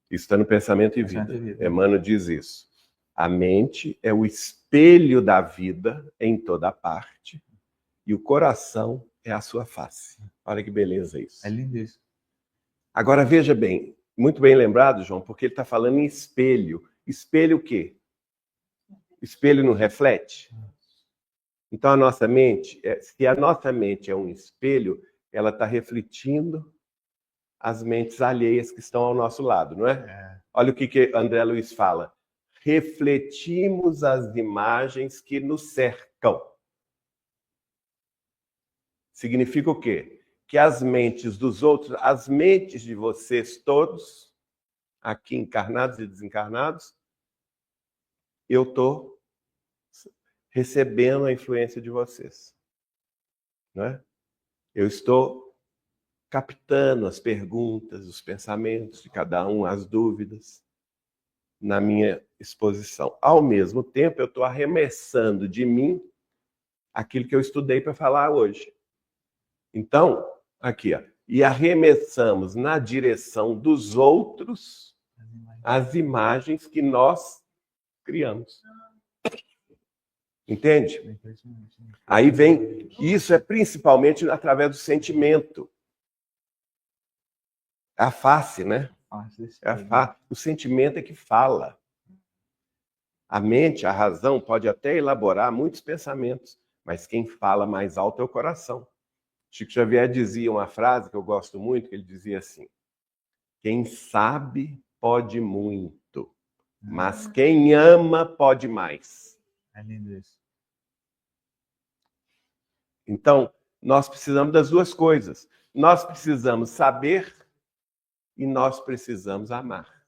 Isso está no Pensamento e Vida. Emmanuel diz isso. A mente é o espelho da vida em toda parte e o coração é a sua face. Olha que beleza isso. É lindo isso. Agora veja bem, muito bem lembrado, João, porque ele está falando em espelho. Espelho o quê? Espelho não reflete? Então, a nossa mente, se a nossa mente é um espelho, ela está refletindo as mentes alheias que estão ao nosso lado, não é? Olha o que André Luiz fala. Refletimos as imagens que nos cercam. Significa o quê? Que as mentes dos outros, as mentes de vocês todos, aqui encarnados e desencarnados, eu estou recebendo a influência de vocês. Não é? Eu estou captando as perguntas, os pensamentos de cada um, as dúvidas, na minha exposição. Ao mesmo tempo, eu estou arremessando de mim aquilo que eu estudei para falar hoje. Então, aqui, ó, e arremessamos na direção dos outros as imagens que nós criamos. Entende? Aí vem, isso é principalmente através do sentimento. É a face, né? O sentimento é que fala. A mente, a razão, pode até elaborar muitos pensamentos, mas quem fala mais alto é o coração. Chico Xavier dizia uma frase que eu gosto muito, que ele dizia assim: quem sabe pode muito, mas quem ama pode mais. É lindo isso. Então, nós precisamos das duas coisas. Nós precisamos saber e nós precisamos amar.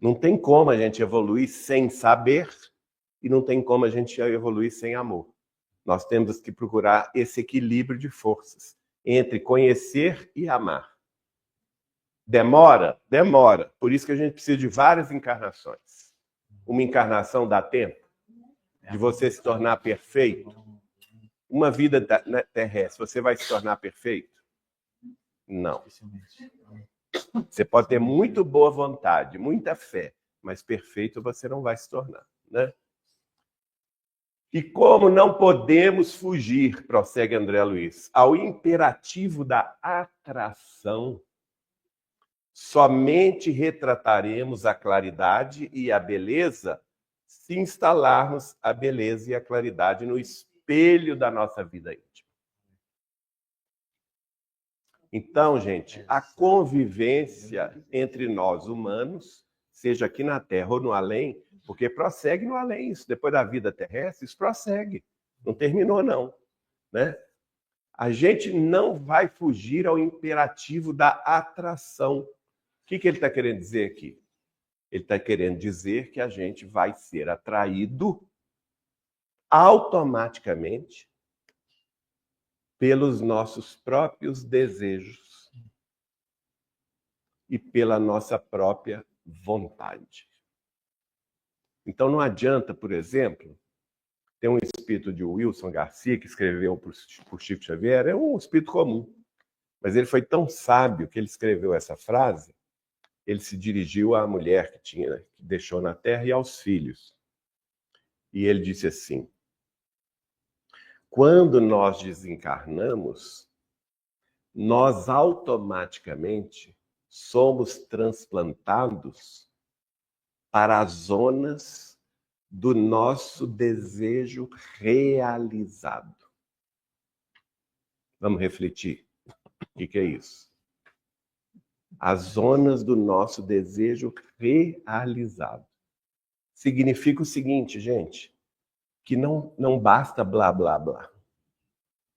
Não tem como a gente evoluir sem saber e não tem como a gente evoluir sem amor. Nós temos que procurar esse equilíbrio de forças entre conhecer e amar. Demora? Demora. Por isso que a gente precisa de várias encarnações. Uma encarnação dá tempo de você se tornar perfeito. Uma vida terrestre, você vai se tornar perfeito? Não. Você pode ter muito boa vontade, muita fé, mas perfeito você não vai se tornar, né? E como não podemos fugir, prossegue André Luiz, ao imperativo da atração, somente retrataremos a claridade e a beleza se instalarmos a beleza e a claridade no espelho da nossa vida íntima. Então, gente, a convivência entre nós humanos, seja aqui na Terra ou no além, porque prossegue no além isso, depois da vida terrestre, isso prossegue, não terminou não, né? A gente não vai fugir ao imperativo da atração. O que ele está querendo dizer aqui? Ele está querendo dizer que a gente vai ser atraído automaticamente pelos nossos próprios desejos e pela nossa própria vontade. Então não adianta, por exemplo, tem um espírito de Wilson Garcia, que escreveu por Chico Xavier, é um espírito comum, mas ele foi tão sábio que ele escreveu essa frase, ele se dirigiu à mulher que deixou na Terra e aos filhos. E ele disse assim: quando nós desencarnamos, nós automaticamente somos transplantados para as zonas do nosso desejo realizado. Vamos refletir. O que é isso? As zonas do nosso desejo realizado. Significa o seguinte, gente, que não basta blá, blá, blá.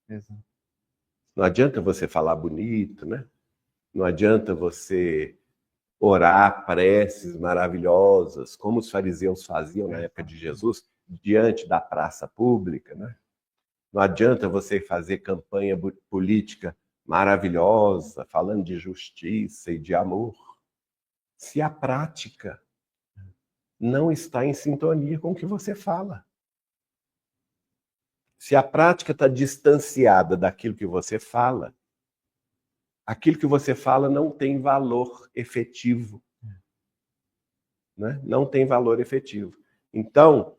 Exato. Não adianta você falar bonito, né? Não adianta você orar preces maravilhosas, como os fariseus faziam na época de Jesus, diante da praça pública, né? Não adianta você fazer campanha política maravilhosa, falando de justiça e de amor, se a prática não está em sintonia com o que você fala. Se a prática está distanciada daquilo que você fala, aquilo que você fala não tem valor efetivo. Né? Não tem valor efetivo. Então,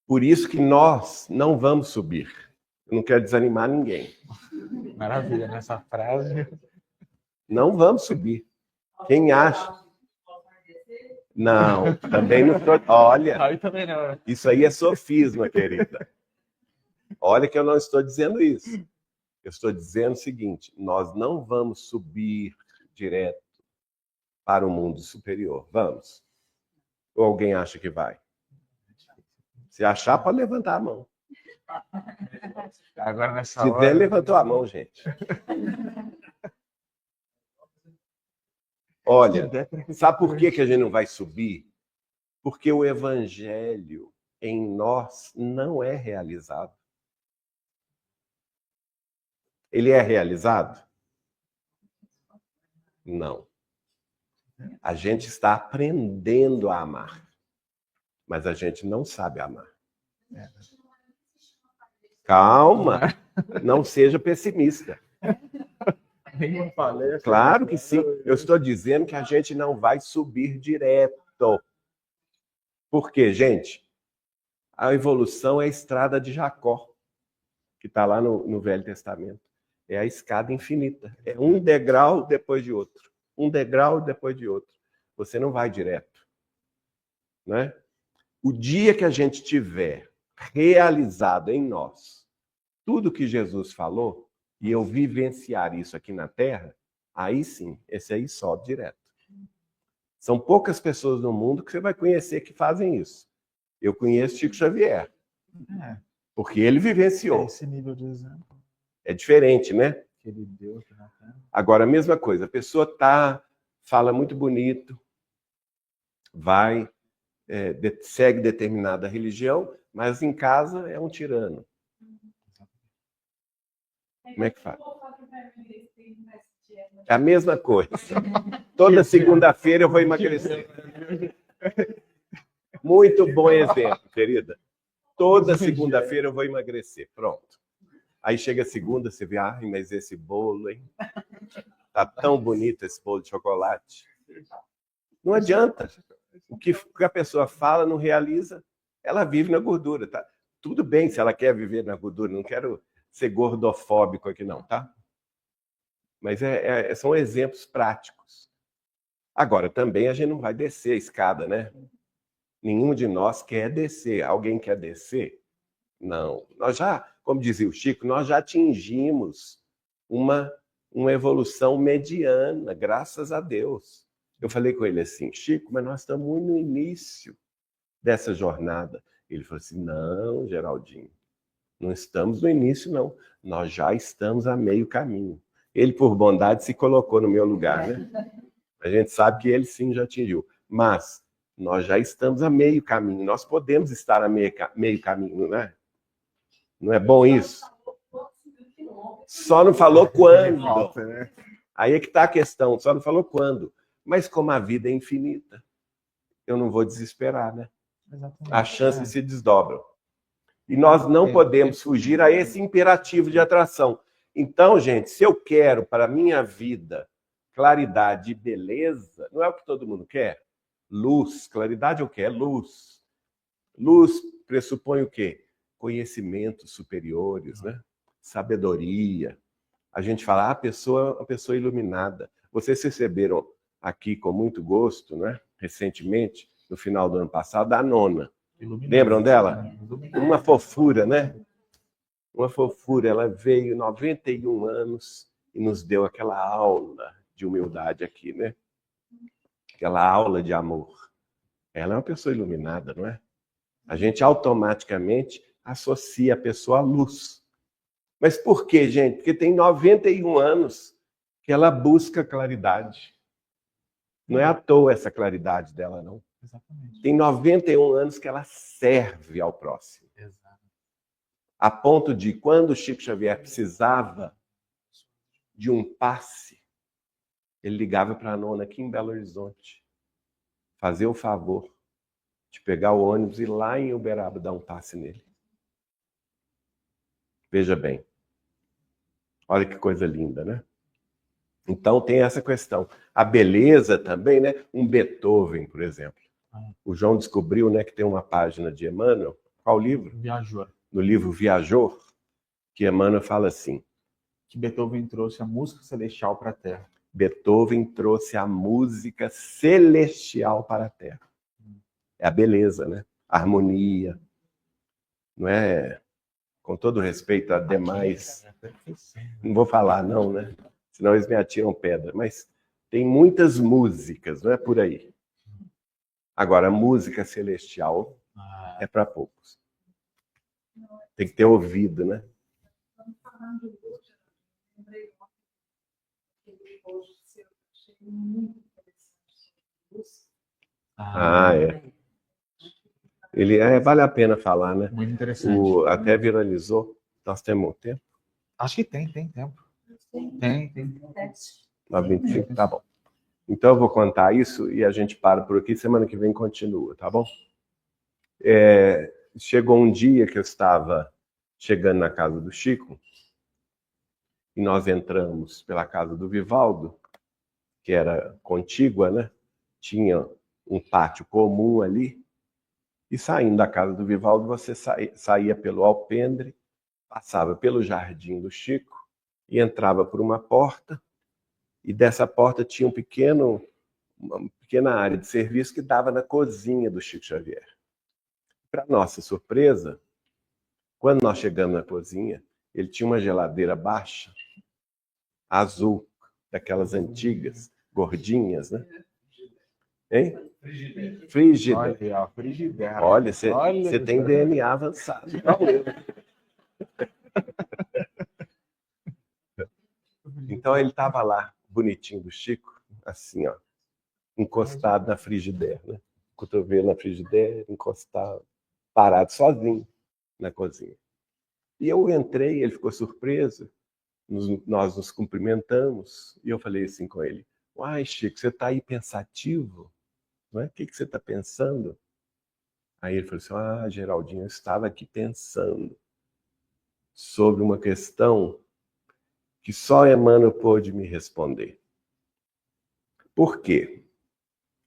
por isso que nós não vamos subir. Eu não quero desanimar ninguém. Maravilha, nessa frase. Não vamos subir. Quem acha... Não, também não estou. Olha, Aí também não. isso aí é sofisma, querida. Olha que eu não estou dizendo isso. Eu estou dizendo o seguinte: nós não vamos subir direto para o mundo superior. Vamos? Ou alguém acha que vai? Se achar, pode levantar a mão. Agora nessa Se hora... der, levantou a mão, gente. Olha, sabe por que a gente não vai subir? Porque o evangelho em nós não é realizado. Ele é realizado? Não. A gente está aprendendo a amar, mas a gente não sabe amar. Calma, não seja pessimista. Nem falei. Claro que sim. Eu estou dizendo que a gente não vai subir direto. Por quê, gente? A evolução é a estrada de Jacó, que está lá no Velho Testamento. É a escada infinita. É um degrau depois de outro. Um degrau depois de outro. Você não vai direto. Né? O dia que a gente tiver realizado em nós tudo que Jesus falou, e eu vivenciar isso aqui na Terra, aí sim, esse aí sobe direto. São poucas pessoas no mundo que você vai conhecer que fazem isso. Eu conheço Chico Xavier, porque ele vivenciou. Esse nível de exemplo. É diferente, né? Que ele deu aqui na Terra. Agora, a mesma coisa, a pessoa fala muito bonito, vai, segue determinada religião, mas em casa é um tirano. Como é que faz? É a mesma coisa. Toda segunda-feira eu vou emagrecer. Muito bom exemplo, querida. Toda segunda-feira eu vou emagrecer. Pronto. Aí chega a segunda, você vê, mas esse bolo, hein? Tá tão bonito esse bolo de chocolate. Não adianta. O que a pessoa fala não realiza, ela vive na gordura, tá? Tudo bem se ela quer viver na gordura, não quero ser gordofóbico aqui não, tá? Mas são exemplos práticos. Agora, também a gente não vai descer a escada, né? Nenhum de nós quer descer. Alguém quer descer? Não. Nós já, como dizia o Chico, nós já atingimos uma evolução mediana, graças a Deus. Eu falei com ele assim, Chico, mas nós estamos muito no início dessa jornada. Ele falou assim, não, Geraldinho, não estamos no início, não. Nós já estamos a meio caminho. Ele, por bondade, se colocou no meu lugar, né? A gente sabe que ele sim já atingiu. Mas nós já estamos a meio caminho. Nós podemos estar a meio caminho, né? Não é bom isso? Só não falou quando. Aí é que está a questão. Só não falou quando. Mas como a vida é infinita, eu não vou desesperar, né? As chances se desdobram. E nós não podemos fugir a esse imperativo de atração. Então, gente, se eu quero para a minha vida claridade e beleza, não é o que todo mundo quer? Luz. Claridade é o quê? É luz. Luz pressupõe o quê? Conhecimentos superiores, né? Sabedoria. A gente fala, a pessoa iluminada. Vocês receberam aqui com muito gosto, né? Recentemente, no final do ano passado, a nona. Lembram dela? Uma fofura, né? Uma fofura. Ela veio 91 anos e nos deu aquela aula de humildade aqui, né? Aquela aula de amor. Ela é uma pessoa iluminada, não é? A gente automaticamente associa a pessoa à luz. Mas por quê, gente? Porque tem 91 anos que ela busca claridade. Não é à toa essa claridade dela, não. Exatamente. Tem 91 anos que ela serve ao próximo. Exato. A ponto de, quando o Chico Xavier precisava de um passe, ele ligava para a nona aqui em Belo Horizonte, fazer o favor de pegar o ônibus e ir lá em Uberaba dar um passe nele. Veja bem. Olha que coisa linda, né? Então tem essa questão. A beleza também, né? Um Beethoven, por exemplo. O João descobriu, né, que tem uma página de Emmanuel. Qual livro? Viajor. No livro Viajor, que Emmanuel fala assim. Que Beethoven trouxe a música celestial para a Terra. Beethoven trouxe a música celestial para a Terra. É a beleza, né? A harmonia. Não é, com todo respeito a demais... Não vou falar não, né? Senão eles me atiram pedra. Mas tem muitas músicas, não é por aí. Agora, a música celestial é para poucos. Tem que ter ouvido, né? Estamos falando de Lúcia, lembrei aquele post seu, achei muito interessante. Lúcia. É. Ele vale a pena falar, né? Muito interessante. Até viralizou. Nós temos tempo? Acho que tem tempo. Tem. 9h25, tá bom. Então eu vou contar isso e a gente para por aqui. Semana que vem continua, tá bom? Chegou um dia que eu estava chegando na casa do Chico e nós entramos pela casa do Vivaldo, que era contígua, né? Tinha um pátio comum ali. E saindo da casa do Vivaldo, você saía pelo alpendre, passava pelo jardim do Chico e entrava por uma porta. E dessa porta tinha uma pequena área de serviço que dava na cozinha do Chico Xavier. Para nossa surpresa, quando nós chegamos na cozinha, ele tinha uma geladeira baixa, azul, daquelas antigas, gordinhas, né? Hein? Frigideira. Olha, você tem DNA avançado. Então ele estava lá, bonitinho do Chico, assim, ó, encostado na frigideira, né? Cotovelo na frigideira, encostado, parado sozinho na cozinha. E eu entrei, ele ficou surpreso, nós nos cumprimentamos, e eu falei assim com ele: uai, Chico, você está aí pensativo? Não é? O que você está pensando? Aí ele falou assim: Geraldinho, eu estava aqui pensando sobre uma questão que só Emmanuel pôde me responder. Por quê?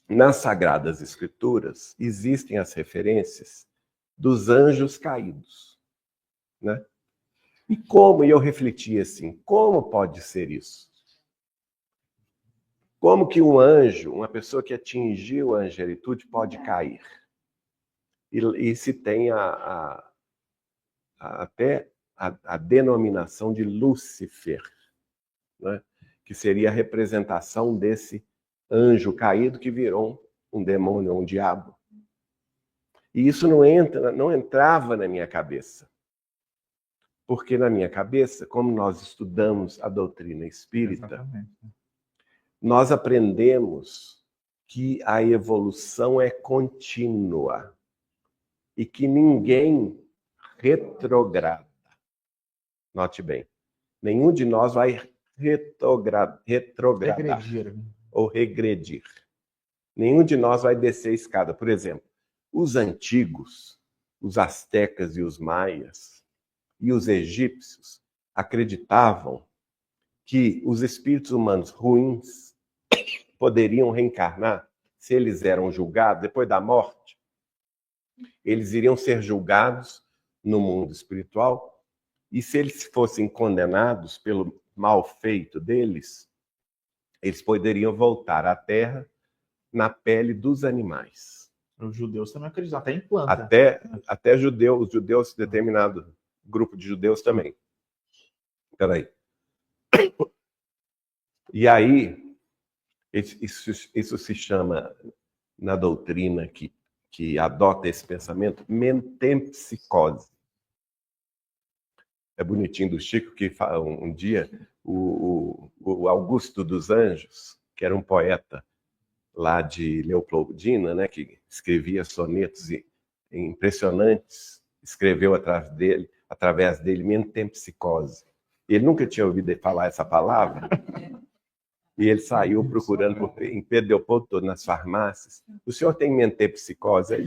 Nas Sagradas Escrituras existem as referências dos anjos caídos, né? E eu refleti assim, como pode ser isso? Como que um anjo, uma pessoa que atingiu a angelitude, pode cair? E se tem até a denominação de Lúcifer, né? Que seria a representação desse anjo caído que virou um demônio, um diabo. E isso não entrava na minha cabeça. Porque na minha cabeça, como nós estudamos a doutrina espírita, exatamente, nós aprendemos que a evolução é contínua e que ninguém retrograda. Note bem, nenhum de nós vai retrogradar ou regredir. Nenhum de nós vai descer a escada. Por exemplo, os antigos, os astecas e os maias e os egípcios acreditavam que os espíritos humanos ruins poderiam reencarnar se eles eram julgados depois da morte. Eles iriam ser julgados no mundo espiritual e se eles fossem condenados pelo mal feito deles, eles poderiam voltar à Terra na pele dos animais. Os judeus também acreditam, até em planta. Até os judeus, determinado grupo de judeus também. Peraí. E aí, isso se chama, na doutrina que adota esse pensamento, mentempsicose. É bonitinho do Chico que fala um dia, o Augusto dos Anjos, que era um poeta lá de Leopoldina, né, que escrevia sonetos impressionantes, escreveu através dele mentempsicose. Ele nunca tinha ouvido falar essa palavra, e ele saiu procurando em Pedro Leopoldo todo, nas farmácias. O senhor tem mentempsicose aí?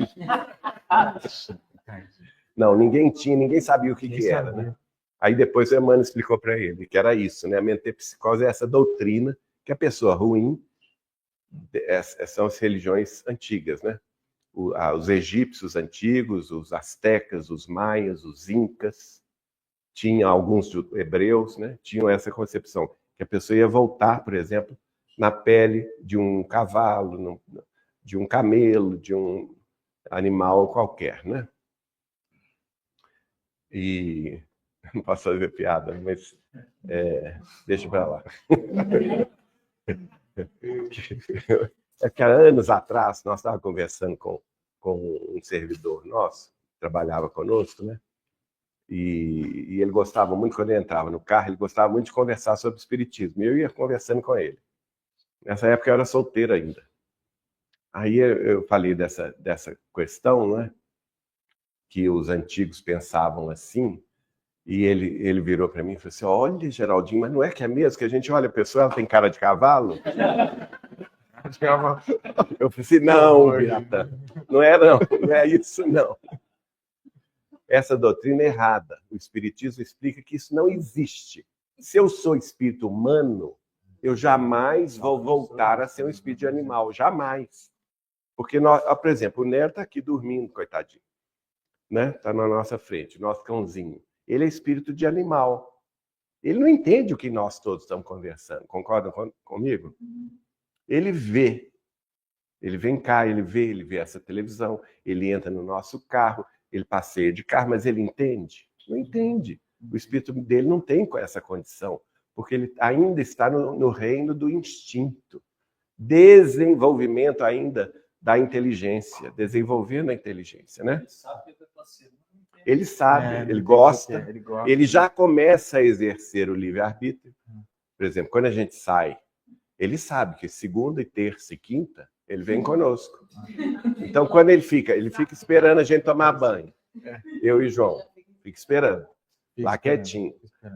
Não, ninguém sabia o que era, né? Aí depois o Emmanuel explicou para ele que era isso, né? A mentempsicose é essa doutrina que a pessoa ruim, são as religiões antigas, né? Os egípcios antigos, os astecas, os maias, os incas, tinha alguns hebreus, né? Tinham essa concepção que a pessoa ia voltar, por exemplo, na pele de um cavalo, de um camelo, de um animal qualquer, né? E não posso fazer piada, mas deixa para lá. É que há anos atrás nós estávamos conversando com um servidor nosso, que trabalhava conosco, né? E ele gostava muito, quando ele entrava no carro, ele gostava muito de conversar sobre espiritismo. E eu ia conversando com ele. Nessa época eu era solteiro ainda. Aí eu falei dessa questão, né? Que os antigos pensavam assim. E ele virou para mim e falou assim: olha, Geraldinho, mas não é que é mesmo que a gente olha a pessoa, ela tem cara de cavalo? Eu falei assim: não, Biratã, não é isso, não. Essa doutrina é errada. O Espiritismo explica que isso não existe. Se eu sou espírito humano, eu jamais vou voltar a ser um espírito de animal. Jamais. Porque, por exemplo, o Nero está aqui dormindo, coitadinho. Né? Está na nossa frente, nosso cãozinho. Ele é espírito de animal. Ele não entende o que nós todos estamos conversando. Concordam comigo? Ele vê. Ele vem cá, ele vê essa televisão, ele entra no nosso carro, ele passeia de carro, mas ele entende? Não entende. O espírito dele não tem essa condição, porque ele ainda está no reino do instinto. Desenvolvimento ainda da inteligência, desenvolvendo a inteligência, né? Ele sabe, ele gosta, ele já começa a exercer o livre-arbítrio. Por exemplo, quando a gente sai, ele sabe que segunda, terça e quinta, ele vem conosco. Então, quando ele fica esperando a gente tomar banho. Eu e João, fica esperando, lá quietinho.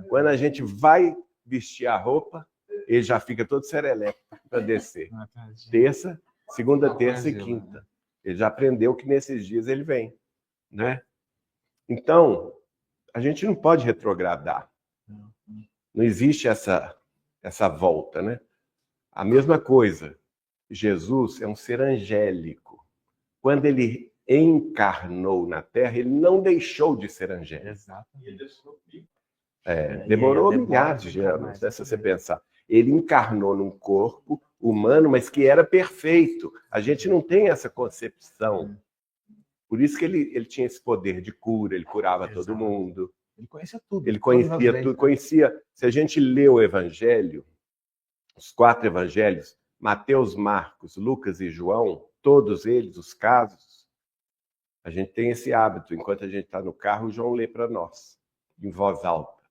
Quando a gente vai vestir a roupa, ele já fica todo serelepe para descer. Terça, segunda, terça e quinta. Ele já aprendeu que nesses dias ele vem, né? Então, a gente não pode retrogradar. Não existe essa volta, né? A mesma coisa. Jesus é um ser angélico. Quando ele encarnou na Terra, ele não deixou de ser angélico. Exatamente. Demorou milhares de anos, né, se você pensar. Ele encarnou num corpo humano, mas que era perfeito. A gente não tem essa concepção. Por isso que ele tinha esse poder de cura, ele curava todo mundo. Ele conhecia tudo. Ele conhecia tudo, conhecia. Se a gente lê o Evangelho, os 4 Evangelhos, Mateus, Marcos, Lucas e João, todos eles, os casos, a gente tem esse hábito. Enquanto a gente está no carro, o João lê para nós, em voz alta.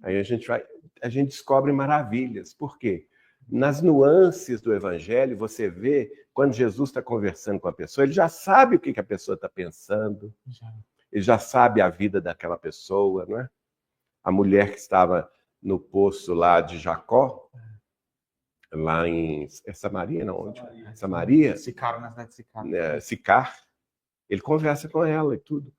Aí a gente descobre maravilhas. Por quê? Nas nuances do Evangelho, você vê, quando Jesus está conversando com a pessoa, ele já sabe o que a pessoa está pensando, ele já sabe a vida daquela pessoa, não é? A mulher que estava no poço lá de Jacó, lá em Samaria, não, onde? Samaria? Sicar, na cidade de Sicar. Sicar. Ele conversa com ela e tudo.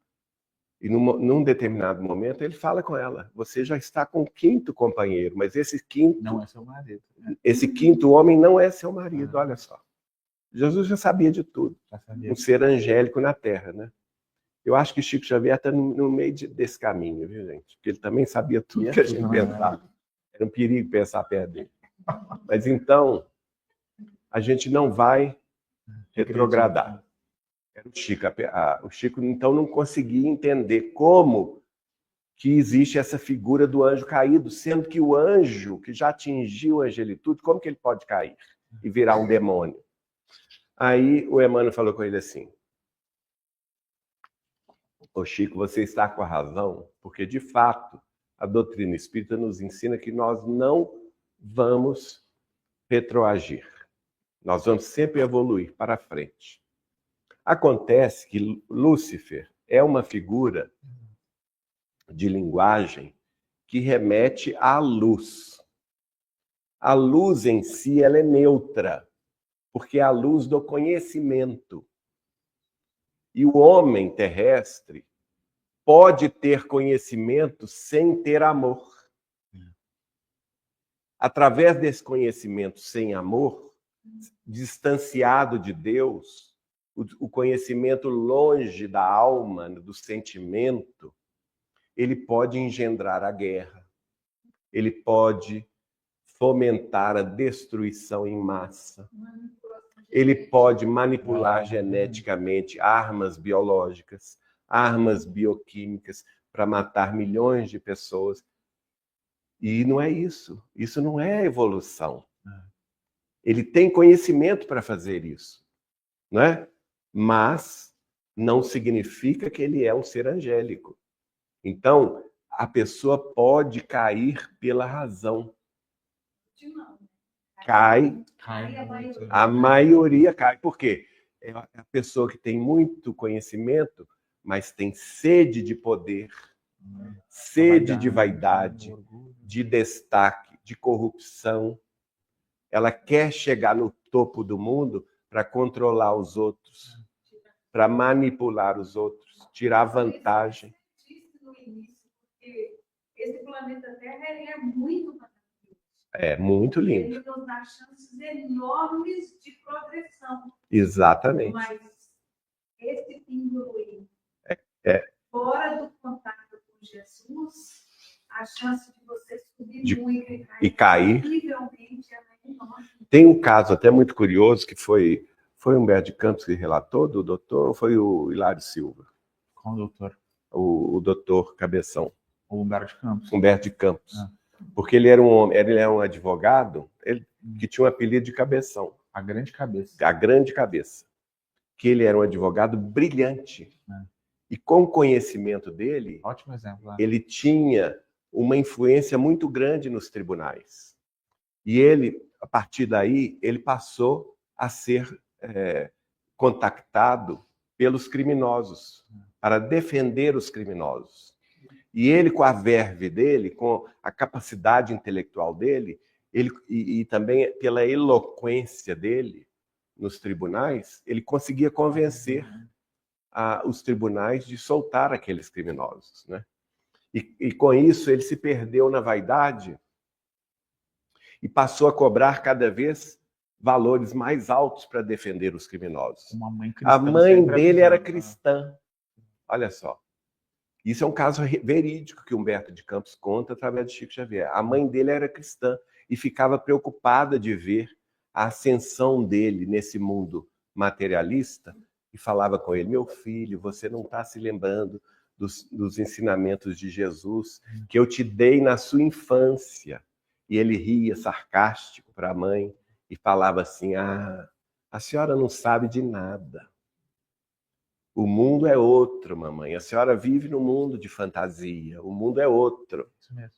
E num determinado momento ele fala com ela: você já está com o 5º companheiro, mas esse 5º... não é seu marido. Esse 5º homem não é seu marido, olha só. Jesus já sabia de tudo. Um ser angélico na Terra, né? Eu acho que Chico Xavier está no meio desse caminho, viu, gente? Porque ele também sabia tudo que a gente pensava. Era um perigo pensar perto dele. Mas então, a gente não vai retrogradar. Era o Chico. O Chico, então, não conseguia entender como que existe essa figura do anjo caído, sendo que o anjo, que já atingiu a angelitude, como que ele pode cair e virar um demônio? Aí o Emmanuel falou com ele assim: ô Chico, você está com a razão, porque, de fato, a doutrina espírita nos ensina que nós não vamos retroagir. Nós vamos sempre evoluir para frente. Acontece que Lúcifer é uma figura de linguagem que remete à luz. A luz em si, ela é neutra, porque é a luz do conhecimento. E o homem terrestre pode ter conhecimento sem ter amor. Através desse conhecimento sem amor, distanciado de Deus, o conhecimento longe da alma, do sentimento, ele pode engendrar a guerra, ele pode fomentar a destruição em massa. Ele pode manipular geneticamente armas biológicas, armas bioquímicas para matar milhões de pessoas. E não é isso. Isso não é evolução. Ele tem conhecimento para fazer isso, não é? Mas não significa que ele é um ser angélico. Então, a pessoa pode cair pela razão. Cai, a maioria cai. Por quê? É a pessoa que tem muito conhecimento, mas tem sede de poder, sede de vaidade, de destaque, de corrupção. Ela quer chegar no topo do mundo para controlar os outros, para manipular os outros, tirar vantagem. Esse planeta Terra é muito maravilhoso. É muito lindo. Ele nos dá chances enormes de progressão. Exatamente. Mas esse pinguim, É. fora do contato com Jesus, a chance de você subir muito e cair. terrivelmente é enorme. Tem um caso até muito curioso que foi Humberto de Campos que relatou, do doutor, ou foi o Hilário Silva? Qual doutor? O doutor Cabeção. O Humberto de Campos. Humberto de Campos. Porque ele era um advogado que tinha um apelido de Cabeção. A grande cabeça. A grande cabeça. Que ele era um advogado brilhante. E com o conhecimento dele, ótimo exemplo, ele tinha uma influência muito grande nos tribunais. E ele, a partir daí, ele passou a ser contactado pelos criminosos, para defender os criminosos. E ele, com a verve dele, com a capacidade intelectual dele, e também pela eloquência dele nos tribunais, ele conseguia convencer os tribunais de soltar aqueles criminosos, né? E com isso ele se perdeu na vaidade e passou a cobrar cada vez valores mais altos para defender os criminosos. A mãe dele era cristã. Olha só. Isso é um caso verídico que Humberto de Campos conta através de Chico Xavier. A mãe dele era cristã e ficava preocupada de ver a ascensão dele nesse mundo materialista e falava com ele: meu filho, você não está se lembrando dos ensinamentos de Jesus que eu te dei na sua infância. E ele ria sarcástico para a mãe e falava assim: a senhora não sabe de nada. O mundo é outro, mamãe. A senhora vive num mundo de fantasia. O mundo é outro. Isso mesmo.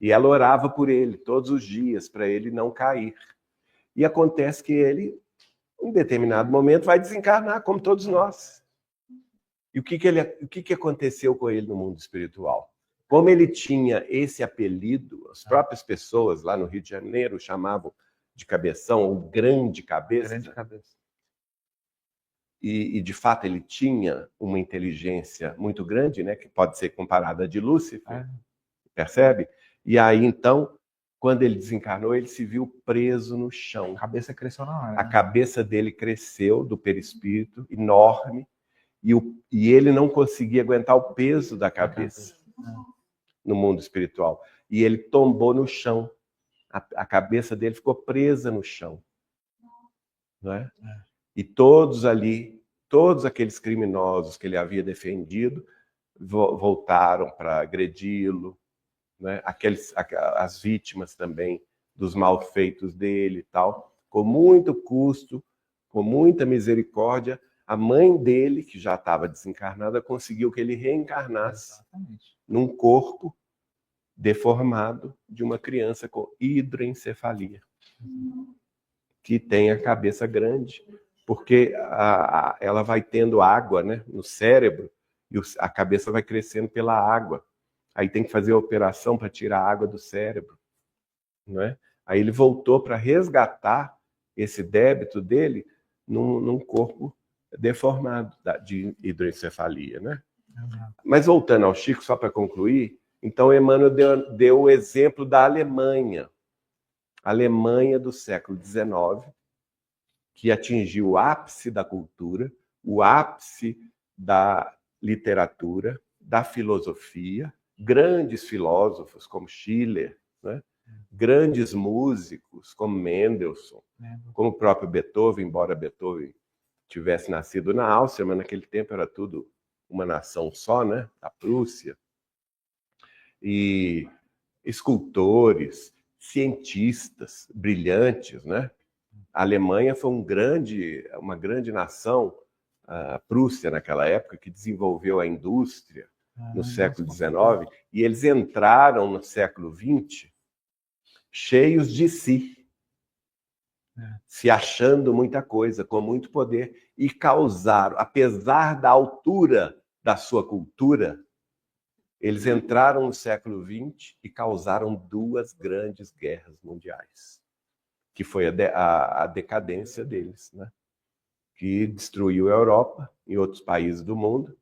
E ela orava por ele todos os dias, para ele não cair. E acontece que ele, em determinado momento, vai desencarnar, como todos nós. E o que aconteceu com ele no mundo espiritual? Como ele tinha esse apelido, as próprias pessoas lá no Rio de Janeiro chamavam de Cabeção, o grande cabeça. Grande cabeça. E de fato ele tinha uma inteligência muito grande, né, que pode ser comparada a de Lúcifer, percebe? E aí então, quando ele desencarnou, ele se viu preso no chão. A cabeça cresceu na hora. A cabeça dele cresceu do perispírito, enorme, e ele não conseguia aguentar o peso da cabeça no mundo espiritual. E ele tombou no chão. A cabeça dele ficou presa no chão. Não é? E todos ali, todos aqueles criminosos que ele havia defendido, voltaram para agredi-lo, né? As vítimas também dos malfeitos dele e tal. Com muito custo, com muita misericórdia, a mãe dele, que já estava desencarnada, conseguiu que ele reencarnasse num corpo deformado de uma criança com hidroencefalia, que tem a cabeça grande, porque ela vai tendo água, né, no cérebro, e a cabeça vai crescendo pela água. Aí tem que fazer a operação para tirar a água do cérebro, não é? Aí ele voltou para resgatar esse débito dele num corpo deformado de hidroencefalia, né? Mas voltando ao Chico, só para concluir, então Emmanuel deu o exemplo da Alemanha. A Alemanha do século XIX, que atingiu o ápice da cultura, o ápice da literatura, da filosofia, grandes filósofos como Schiller, né? Grandes músicos como Mendelssohn, como o próprio Beethoven, embora Beethoven tivesse nascido na Áustria, mas naquele tempo era tudo uma nação só, né? A Prússia. E escultores, cientistas brilhantes, né? A Alemanha foi uma grande nação, a Prússia naquela época, que desenvolveu a indústria no século XIX, e eles entraram no século XX cheios de si, se achando muita coisa, com muito poder, e causaram, apesar da altura da sua cultura, eles entraram no século XX e causaram 2 grandes guerras mundiais, que foi a decadência deles, né? Que destruiu a Europa e outros países do mundo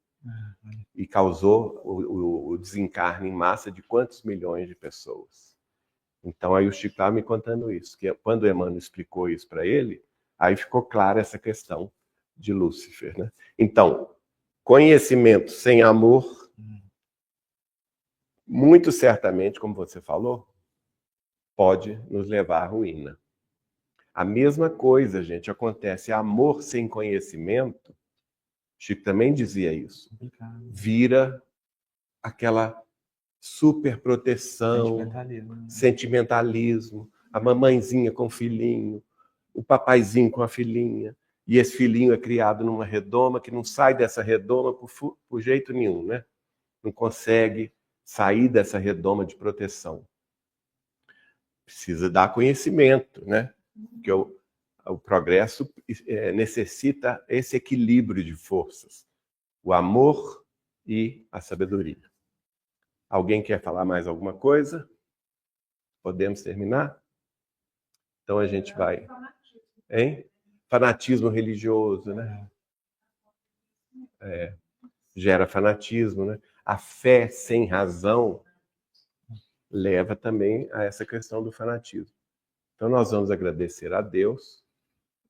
e causou o desencarne em massa de quantos milhões de pessoas. Então, aí o Chico estava me contando isso, que quando o Emmanuel explicou isso para ele, aí ficou clara essa questão de Lúcifer, né? Então, conhecimento sem amor, muito certamente, como você falou, pode nos levar à ruína. A mesma coisa, gente, acontece. Amor sem conhecimento, Chico também dizia isso, vira aquela superproteção, sentimentalismo, a mamãezinha com o filhinho, o papaizinho com a filhinha, e esse filhinho é criado numa redoma que não sai dessa redoma por jeito nenhum, né? Não consegue sair dessa redoma de proteção. Precisa dar conhecimento, né? Porque o progresso necessita esse equilíbrio de forças, o amor e a sabedoria. Alguém quer falar mais alguma coisa? Podemos terminar? Então a gente vai... Hein? Fanatismo religioso, né? Gera fanatismo, né? A fé sem razão leva também a essa questão do fanatismo. Então nós vamos agradecer a Deus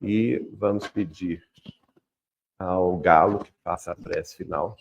e vamos pedir ao Galo que faça a prece final.